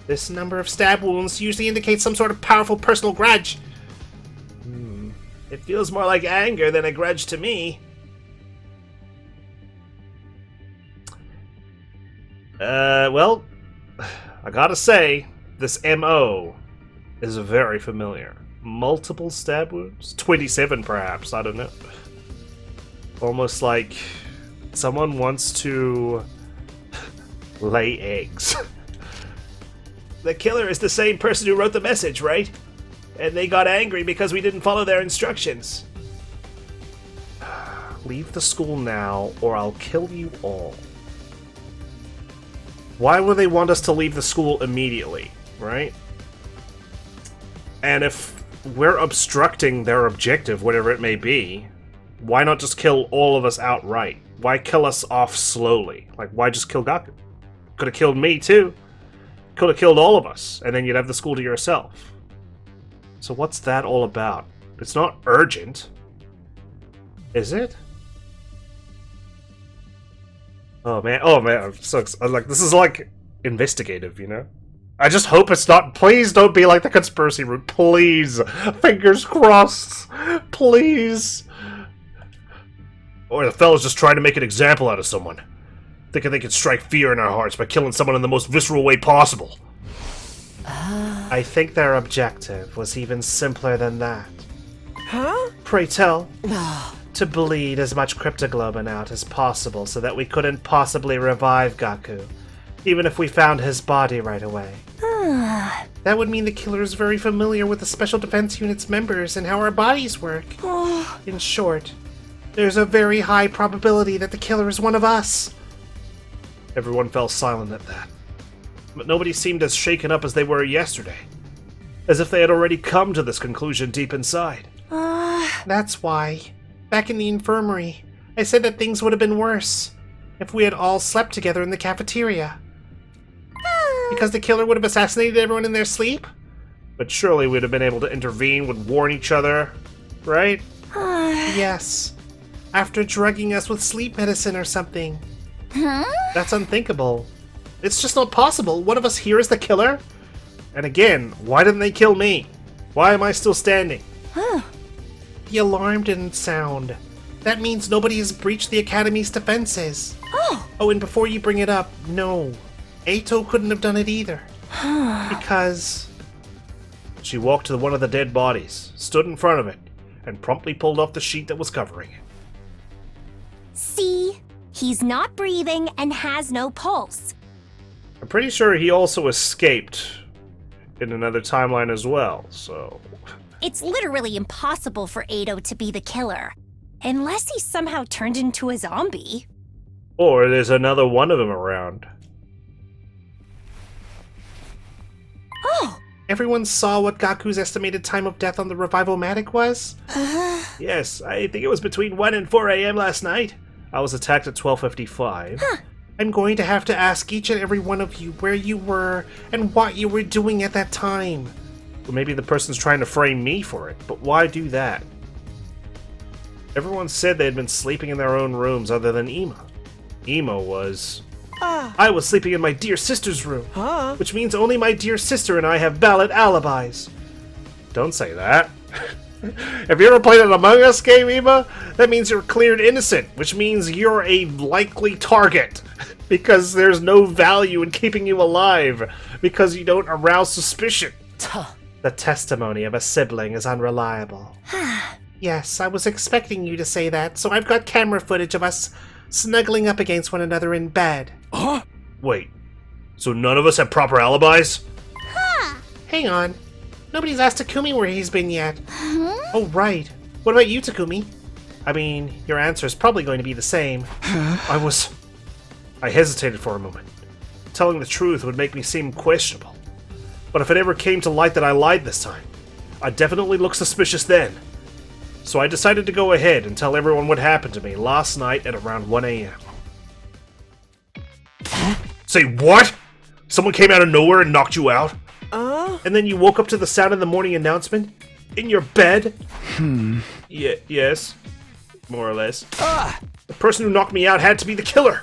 This number of stab wounds usually indicates some sort of powerful personal grudge. It feels more like anger than a grudge to me. Well, I gotta say, this MO is very familiar. Multiple stab wounds? 27 perhaps, I don't know. Almost like someone wants to lay eggs. The killer is the same person who wrote the message, right? And they got angry because we didn't follow their instructions. Leave the school now, or I'll kill you all. Why would they want us to leave the school immediately, right? And if we're obstructing their objective, whatever it may be, why not just kill all of us outright? Why kill us off slowly? Like, why just kill Gaku? Could have killed me, too. Could have killed all of us, and then you'd have the school to yourself. So what's that all about? It's not urgent. Is it? Oh man, I'm so excited. Like, this is like investigative, you know? I just hope it's not. Please don't be like the conspiracy route. Please. Fingers crossed. Please. Or the fellow's just trying to make an example out of someone. Thinking they could strike fear in our hearts by killing someone in the most visceral way possible. I think their objective was even simpler than that. Huh? Pray tell. To bleed as much cryptoglobin out as possible so that we couldn't possibly revive Gaku, even if we found his body right away. That would mean the killer is very familiar with the Special Defense Unit's members and how our bodies work. In short, there's a very high probability that the killer is one of us. Everyone fell silent at that. But nobody seemed as shaken up as they were yesterday. As if they had already come to this conclusion deep inside. That's why, back in the infirmary, I said that things would have been worse if we had all slept together in the cafeteria. Because the killer would have assassinated everyone in their sleep? But surely we'd have been able to intervene, would warn each other, right? Yes. After drugging us with sleep medicine or something. Huh? That's unthinkable. It's just not possible. One of us here is the killer? And again, why didn't they kill me? Why am I still standing? The alarm didn't sound. That means nobody has breached the Academy's defenses. Oh, and before you bring it up, no. Eito couldn't have done it either. Because... She walked to one of the dead bodies, stood in front of it, and promptly pulled off the sheet that was covering it. See? He's not breathing and has no pulse. I'm pretty sure he also escaped in another timeline as well, so... It's literally impossible for Eito to be the killer. Unless he somehow turned into a zombie. Or there's another one of them around. Oh! Everyone saw what Gaku's estimated time of death on the Revival-matic was? Yes, I think it was between 1 and 4 a.m. last night. I was attacked at 12:55. I'm going to have to ask each and every one of you where you were and what you were doing at that time. Or maybe the person's trying to frame me for it, but why do that? Everyone said they had been sleeping in their own rooms other than Ima. Ima was... I was sleeping in my dear sister's room, which means only my dear sister and I have valid alibis. Don't say that. Have you ever played an Among Us game, Ima? That means you're cleared innocent, which means you're a likely target. Because there's no value in keeping you alive, because you don't arouse suspicion. The testimony of a sibling is unreliable. Yes, I was expecting you to say that, so I've got camera footage of us snuggling up against one another in bed. Huh? Wait, so none of us have proper alibis? Hang on. Nobody's asked Takumi where he's been yet. Oh, right. What about you, Takumi? I mean, your answer is probably going to be the same. I hesitated for a moment. Telling the truth would make me seem questionable. But if it ever came to light that I lied this time, I'd definitely look suspicious then. So I decided to go ahead and tell everyone what happened to me last night at around 1 a.m. Say what? Someone came out of nowhere and knocked you out? And then you woke up to the sound of the morning announcement? In your bed? Yes. More or less. The person who knocked me out had to be the killer.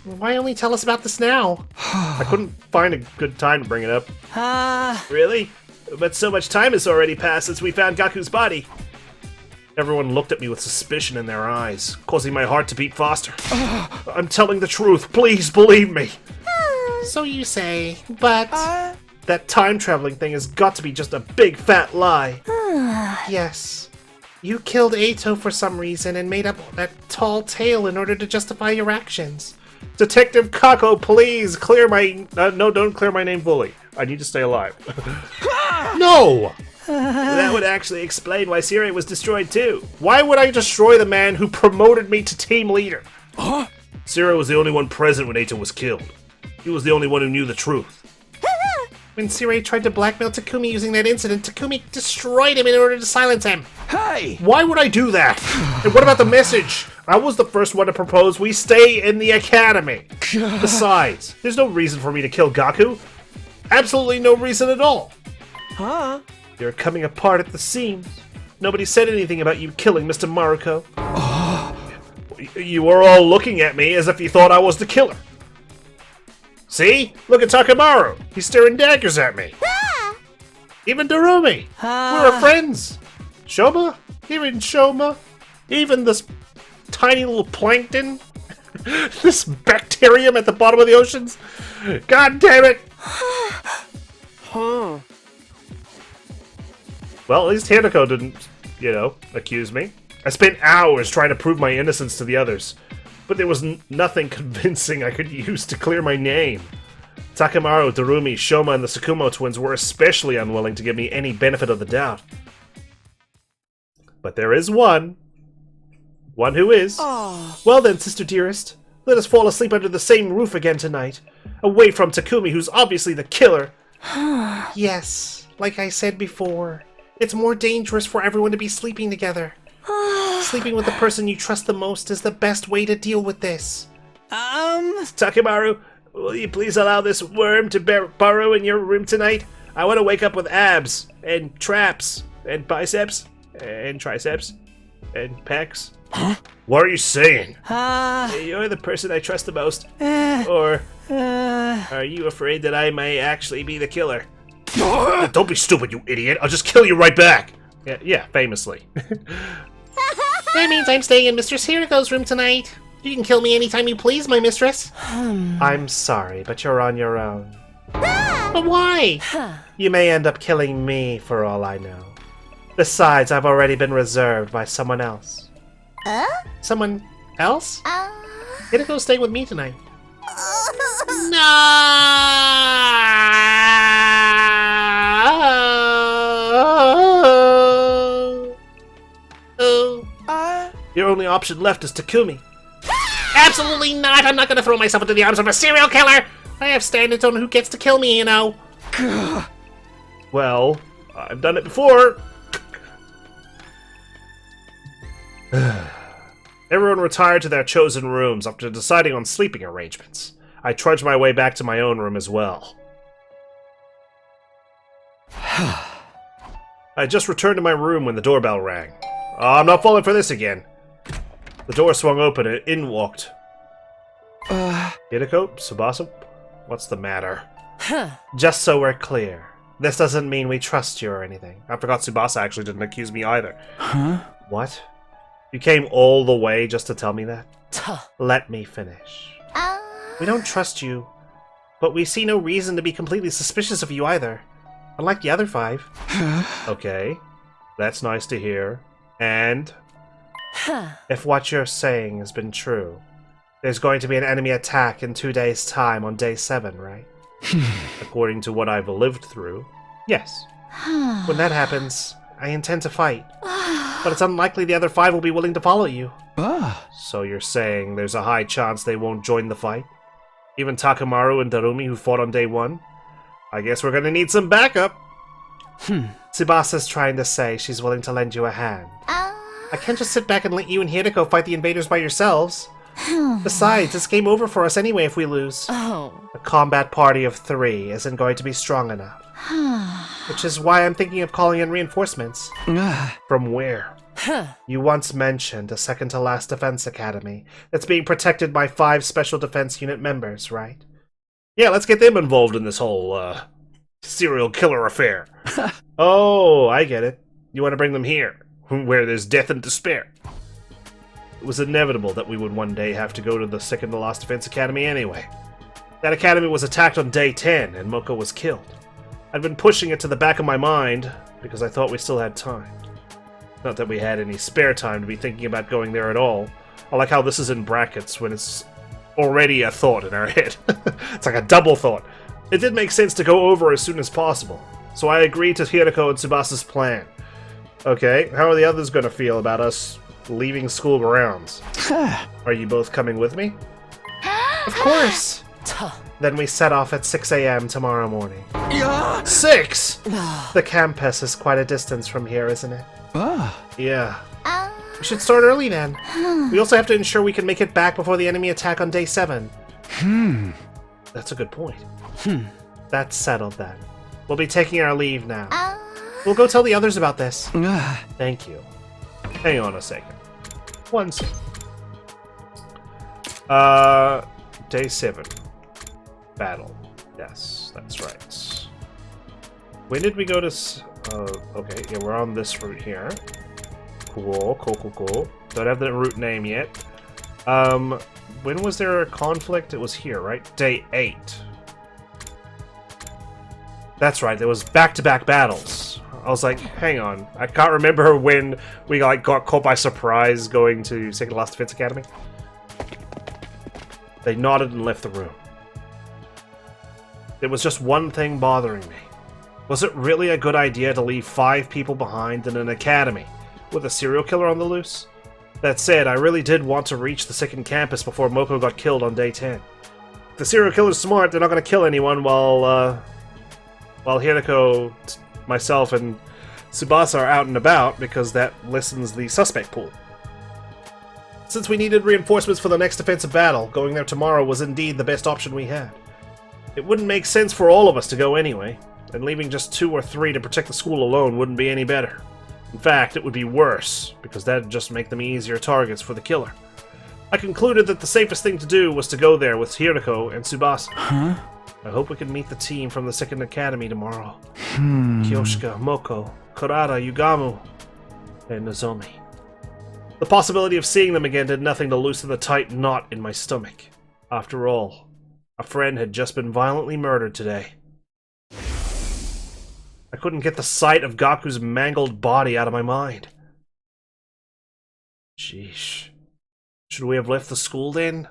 Why only tell us about this now? I couldn't find a good time to bring it up. Really? But so much time has already passed since we found Gaku's body. Everyone looked at me with suspicion in their eyes, causing my heart to beat faster. I'm telling the truth. Please believe me. So you say, but... That time-traveling thing has got to be just a big fat lie. Yes. You killed Eito for some reason and made up that tall tale in order to justify your actions. Detective Kako, please clear my... no, don't clear my name fully. I need to stay alive. No! That would actually explain why Siri was destroyed too. Why would I destroy the man who promoted me to team leader? Siri was the only one present when Eito was killed. He was the only one who knew the truth. When Siri tried to blackmail Takumi using that incident, Takumi destroyed him in order to silence him. Hey! Why would I do that? And what about the message? I was the first one to propose we stay in the academy. Besides, there's no reason for me to kill Gaku. Absolutely no reason at all. You're coming apart at the seams. Nobody said anything about you killing Mr. Maruko. You were all looking at me as if you thought I was the killer. See? Look at Takemaru. He's staring daggers at me. Even Darumi. We're friends. Shoma? Even Shoma? Even this tiny little plankton? This bacterium at the bottom of the oceans? God damn it! Well, at least Hanako didn't, accuse me. I spent hours trying to prove my innocence to the others, but there was nothing convincing I could use to clear my name. Takemaru, Darumi, Shoma, and the Tsukumo twins were especially unwilling to give me any benefit of the doubt. But there is one. One who is. Well then, sister dearest, let us fall asleep under the same roof again tonight, away from Takumi, who's obviously the killer. Yes, like I said before, it's more dangerous for everyone to be sleeping together. Sleeping with the person you trust the most is the best way to deal with this. Takemaru, will you please allow this worm to burrow in your room tonight? I want to wake up with abs and traps and biceps and triceps and pecs. Huh? What are you saying? Uh, You're the person I trust the most. Or are you afraid that I may actually be the killer? Don't be stupid, you idiot. I'll just kill you right back. Yeah, famously. That means I'm staying in Mistress Hiriko's room tonight. You can kill me anytime you please, my mistress. I'm sorry, but you're on your own. But why? You may end up killing me for all I know. Besides, I've already been reserved by someone else. Someone else? Hiriko's staying with me tonight. No! Your only option left is to kill me. Absolutely not! I'm not gonna throw myself into the arms of a serial killer! I have standards on who gets to kill me, you know. Well, I've done it before. Everyone retired to their chosen rooms after deciding on sleeping arrangements. I trudged my way back to my own room as well. I just returned to my room when the doorbell rang. I'm not falling for this again. The door swung open and in walked. Hiriko? Tsubasa? What's the matter? Just so we're clear, this doesn't mean we trust you or anything. I forgot Tsubasa actually didn't accuse me either. Huh? What? You came all the way just to tell me that? Let me finish. We don't trust you, but we see no reason to be completely suspicious of you either. Unlike the other 5. Okay, that's nice to hear. And? If what you're saying has been true, there's going to be an enemy attack in 2 days' time on day 7, right? According to what I've lived through, yes. When that happens, I intend to fight. But it's unlikely the other 5 will be willing to follow you. So you're saying there's a high chance they won't join the fight? Even Takamaru and Darumi who fought on day 1? I guess we're gonna need some backup. Tsubasa's trying to say she's willing to lend you a hand. I can't just sit back and let you and Hiriko fight the invaders by yourselves. Besides, it's game over for us anyway if we lose. A combat party of 3 isn't going to be strong enough. Which is why I'm thinking of calling in reinforcements. From where? You once mentioned a second-to-last defense academy that's being protected by 5 special defense unit members, right? Yeah, let's get them involved in this whole, serial killer affair. Oh, I get it. You want to bring them here, where there's death and despair. It was inevitable that we would one day have to go to the second-to-last defense academy anyway. That academy was attacked on day 10, and Moko was killed. I'd been pushing it to the back of my mind, because I thought we still had time. Not that we had any spare time to be thinking about going there at all. I like how this is in brackets when it's already a thought in our head. It's like a double thought. It did make sense to go over as soon as possible, so I agreed to Hiriko and Tsubasa's plan. Okay, how are the others going to feel about us leaving school grounds? Are you both coming with me? Of course! Then we set off at 6 a.m. tomorrow morning. 6?! The campus is quite a distance from here, isn't it? Yeah. We should start early then. We also have to ensure we can make it back before the enemy attack on day 7. That's a good point. That's settled then. We'll be taking our leave now. We'll go tell the others about this. Thank you. Hang on a second. 1 second. Day 7. Battle. Yes, that's right. When did we go to... okay, yeah, we're on this route here. Cool. Don't have the route name yet. When was there a conflict? It was here, right? Day 8. That's right, there was back-to-back battles. I was like, hang on. I can't remember when we got caught by surprise going to Second Last Defense Academy. They nodded and left the room. There was just one thing bothering me. Was it really a good idea to leave 5 people behind in an academy with a serial killer on the loose? That said, I really did want to reach the second campus before Moko got killed on day 10. If the serial killer's smart, they're not going to kill anyone while Hiriko, myself, and Tsubasa are out and about, because that lessens the suspect pool. Since we needed reinforcements for the next defensive battle, going there tomorrow was indeed the best option we had. It wouldn't make sense for all of us to go anyway. and leaving just 2 or 3 to protect the school alone wouldn't be any better. In fact, it would be worse, because that'd just make them easier targets for the killer. I concluded that the safest thing to do was to go there with Hiriko and Tsubasa. Huh? I hope we can meet the team from the Second Academy tomorrow. Kyoshika, Moko, Kurata, Yugamu, and Nozomi. The possibility of seeing them again did nothing to loosen the tight knot in my stomach. After all, a friend had just been violently murdered today. I couldn't get the sight of Gaku's mangled body out of my mind. Sheesh. Should we have left the school then?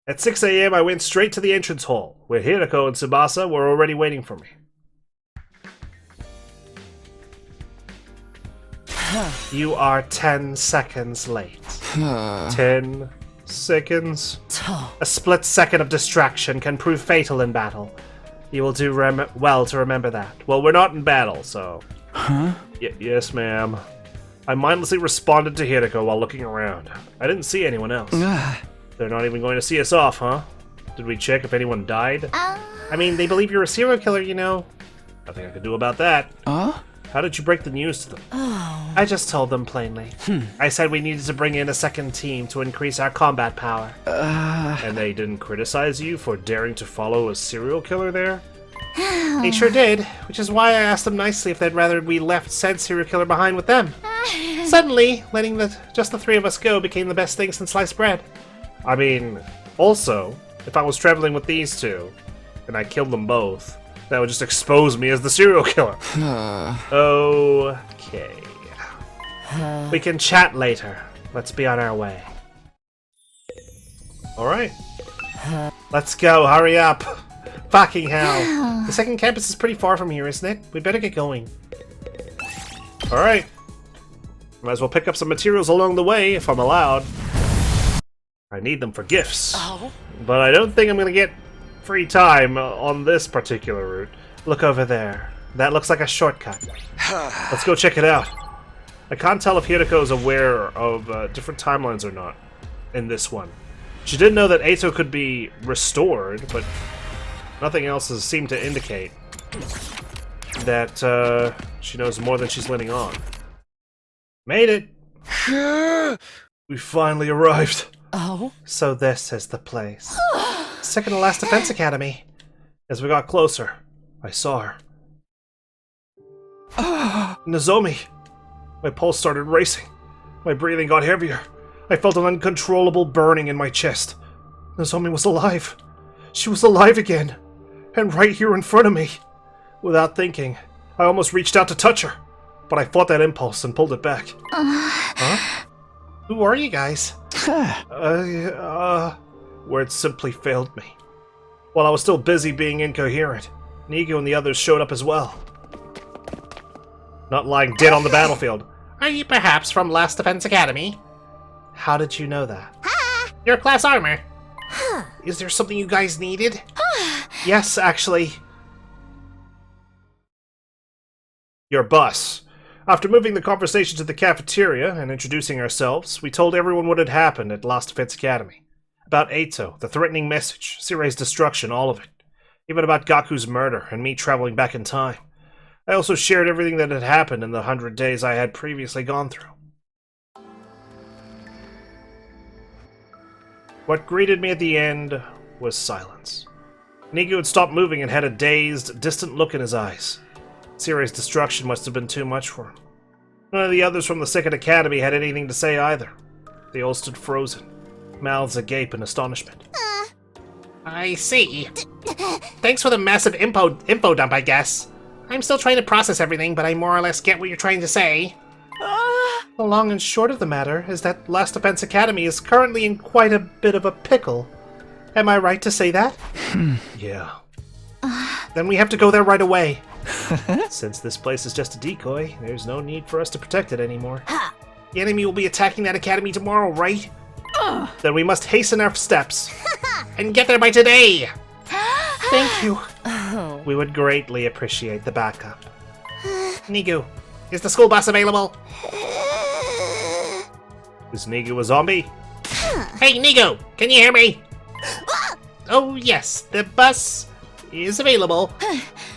At 6 a.m. I went straight to the entrance hall, where Hiriko and Tsubasa were already waiting for me. You are 10 seconds late. 10 seconds? A split second of distraction can prove fatal in battle. You will do well to remember that. Well, we're not in battle, so... Huh? Yes, ma'am. I mindlessly responded to Hiriko while looking around. I didn't see anyone else. They're not even going to see us off, huh? Did we check if anyone died? I mean, they believe you're a serial killer, you know. Nothing I could do about that. How did you break the news to them? I just told them plainly. I said we needed to bring in a second team to increase our combat power. And they didn't criticize you for daring to follow a serial killer there? They sure did, which is why I asked them nicely if they'd rather we left said serial killer behind with them. Suddenly, letting just the 3 of us go became the best thing since sliced bread. I mean, also, if I was traveling with these 2, and I killed them both, that would just expose me as the serial killer. Okay. We can chat later. Let's be on our way. Alright. Let's go, hurry up. Fucking hell. The second campus is pretty far from here, isn't it? We better get going. Alright. Might as well pick up some materials along the way, if I'm allowed. I need them for gifts. But I don't think I'm gonna get free time on this particular route. Look over there. That looks like a shortcut. Let's go check it out. I can't tell if Hiriko is aware of different timelines or not in this one. She did know that Eito could be restored, but nothing else has seemed to indicate that she knows more than she's letting on. Made it! We finally arrived. So this is the place. Second to last defense academy. As we got closer, I saw her. Nozomi! My pulse started racing. My breathing got heavier. I felt an uncontrollable burning in my chest. Nozomi was alive. She was alive again. And right here in front of me. Without thinking, I almost reached out to touch her. But I fought that impulse and pulled it back. Huh? Who are you guys? Words simply failed me. While I was still busy being incoherent, Nigo and the others showed up as well. Not lying dead on the battlefield. Are you perhaps from Last Defense Academy? How did you know that? Your class armor. Is there something you guys needed? Yes, actually. Your bus. After moving the conversation to the cafeteria and introducing ourselves, we told everyone what had happened at Last Defense Academy. About Eito, the threatening message, Sirei's destruction, all of it. Even about Gaku's murder and me traveling back in time. I also shared everything that had happened in the 100 days I had previously gone through. What greeted me at the end was silence. Nigo had stopped moving and had a dazed, distant look in his eyes. Sirei's destruction must have been too much for him. None of the others from the Second Academy had anything to say either. They all stood frozen, mouths agape in astonishment. I see. Thanks for the massive info dump, I guess. I'm still trying to process everything, but I more or less get what you're trying to say. The long and short of the matter is that Last Defense Academy is currently in quite a bit of a pickle. Am I right to say that? Yeah. Then we have to go there right away. Since this place is just a decoy, there's no need for us to protect it anymore. The enemy will be attacking that academy tomorrow, right? Then we must hasten our steps. And get there by today! Thank you. We would greatly appreciate the backup. Nigu, is the school bus available? Is Nigu a zombie? Hey, Nigu, can you hear me? Oh, yes, the bus is available.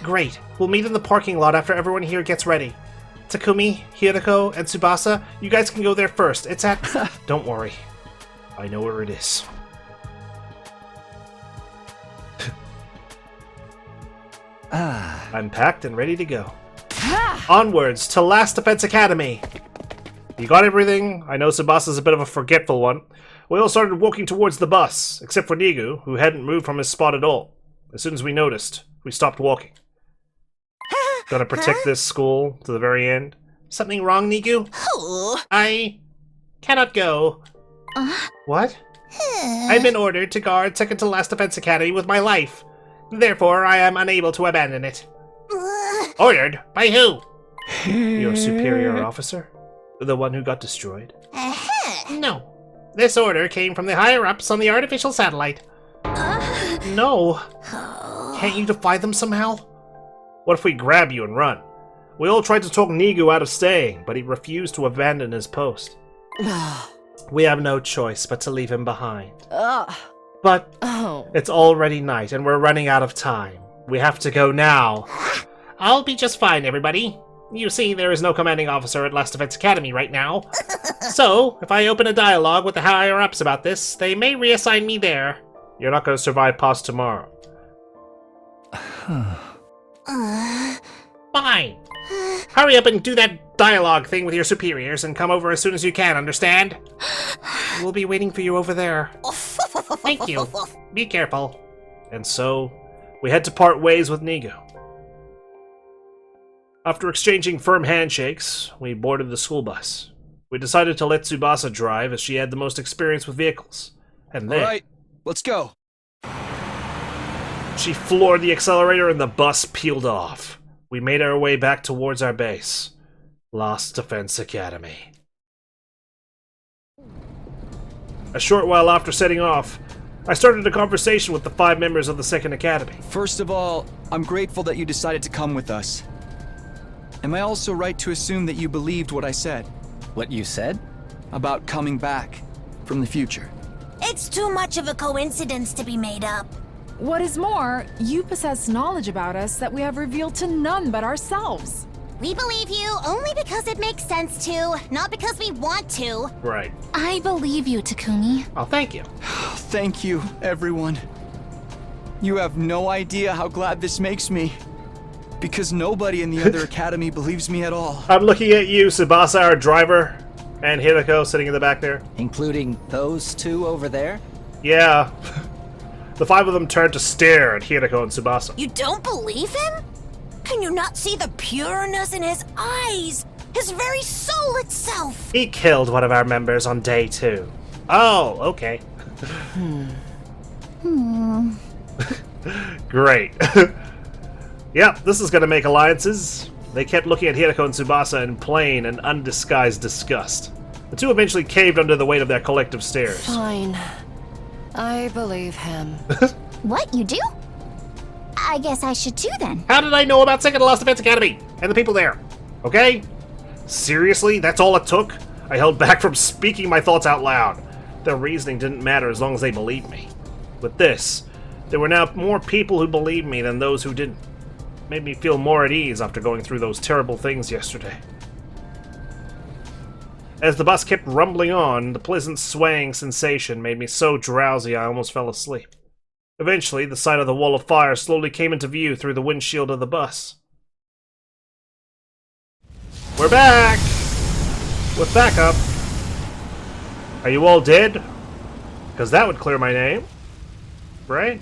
Great. We'll meet in the parking lot after everyone here gets ready. Takumi, Hirako, and Tsubasa, you guys can go there first. It's at... Don't worry. I know where it is. I'm packed and ready to go. Onwards to Last Defense Academy. You got everything? I know Tsubasa's a bit of a forgetful one. We all started walking towards the bus, except for Nigu, who hadn't moved from his spot at all. As soon as we noticed, we stopped walking. Gonna protect this school to the very end. Something wrong, Nigu? I cannot go. What? I've been ordered to guard second to last Defense Academy with my life. Therefore, I am unable to abandon it. Ordered? By who? Your superior officer? The one who got destroyed? No. This order came from the higher-ups on the artificial satellite. No. Can't you defy them somehow? What if we grab you and run? We all tried to talk Nigu out of staying, but he refused to abandon his post. We have no choice but to leave him behind. But it's already night and we're running out of time. We have to go now. I'll be just fine, everybody. You see, there is no commanding officer at Last Defense Academy right now. So, if I open a dialogue with the higher-ups about this, they may reassign me there. You're not going to survive past tomorrow. Fine. Hurry up and do that dialogue thing with your superiors and come over as soon as you can, understand? We'll be waiting for you over there. Thank you. Be careful. And so, we had to part ways with Nigu. After exchanging firm handshakes, we boarded the school bus. We decided to let Tsubasa drive as she had the most experience with vehicles. And then... Alright, let's go. She floored the accelerator and the bus peeled off. We made our way back towards our base, Last Defense Academy. A short while after setting off, I started a conversation with the 5 members of the Second Academy. First of all, I'm grateful that you decided to come with us. Am I also right to assume that you believed what I said? What you said? About coming back from the future. It's too much of a coincidence to be made up. What is more, you possess knowledge about us that we have revealed to none but ourselves. We believe you only because it makes sense to, not because we want to. Right. I believe you, Takumi. Oh, thank you. Thank you, everyone. You have no idea how glad this makes me. Because nobody in the other academy believes me at all. I'm looking at you, Tsubasa, our driver, and Hirako sitting in the back there. Including those two over there? Yeah. The 5 of them turned to stare at Hirako and Tsubasa. You don't believe him? Can you not see the pureness in his eyes? His very soul itself! He killed one of our members on day 2. Oh, okay. Great. Yep, this is gonna make alliances. They kept looking at Hirako and Tsubasa in plain and undisguised disgust. The 2 eventually caved under the weight of their collective stares. Fine. I believe him. What, you do? I guess I should too then. How did I know about Second to Last Defense Academy and the people there? Okay? Seriously? That's all it took? I held back from speaking my thoughts out loud. Their reasoning didn't matter as long as they believed me. With this, there were now more people who believed me than those who didn't. Made me feel more at ease after going through those terrible things yesterday. As the bus kept rumbling on, the pleasant swaying sensation made me so drowsy I almost fell asleep. Eventually, the sight of the wall of fire slowly came into view through the windshield of the bus. We're back! With backup. Are you all dead? Because that would clear my name. Right?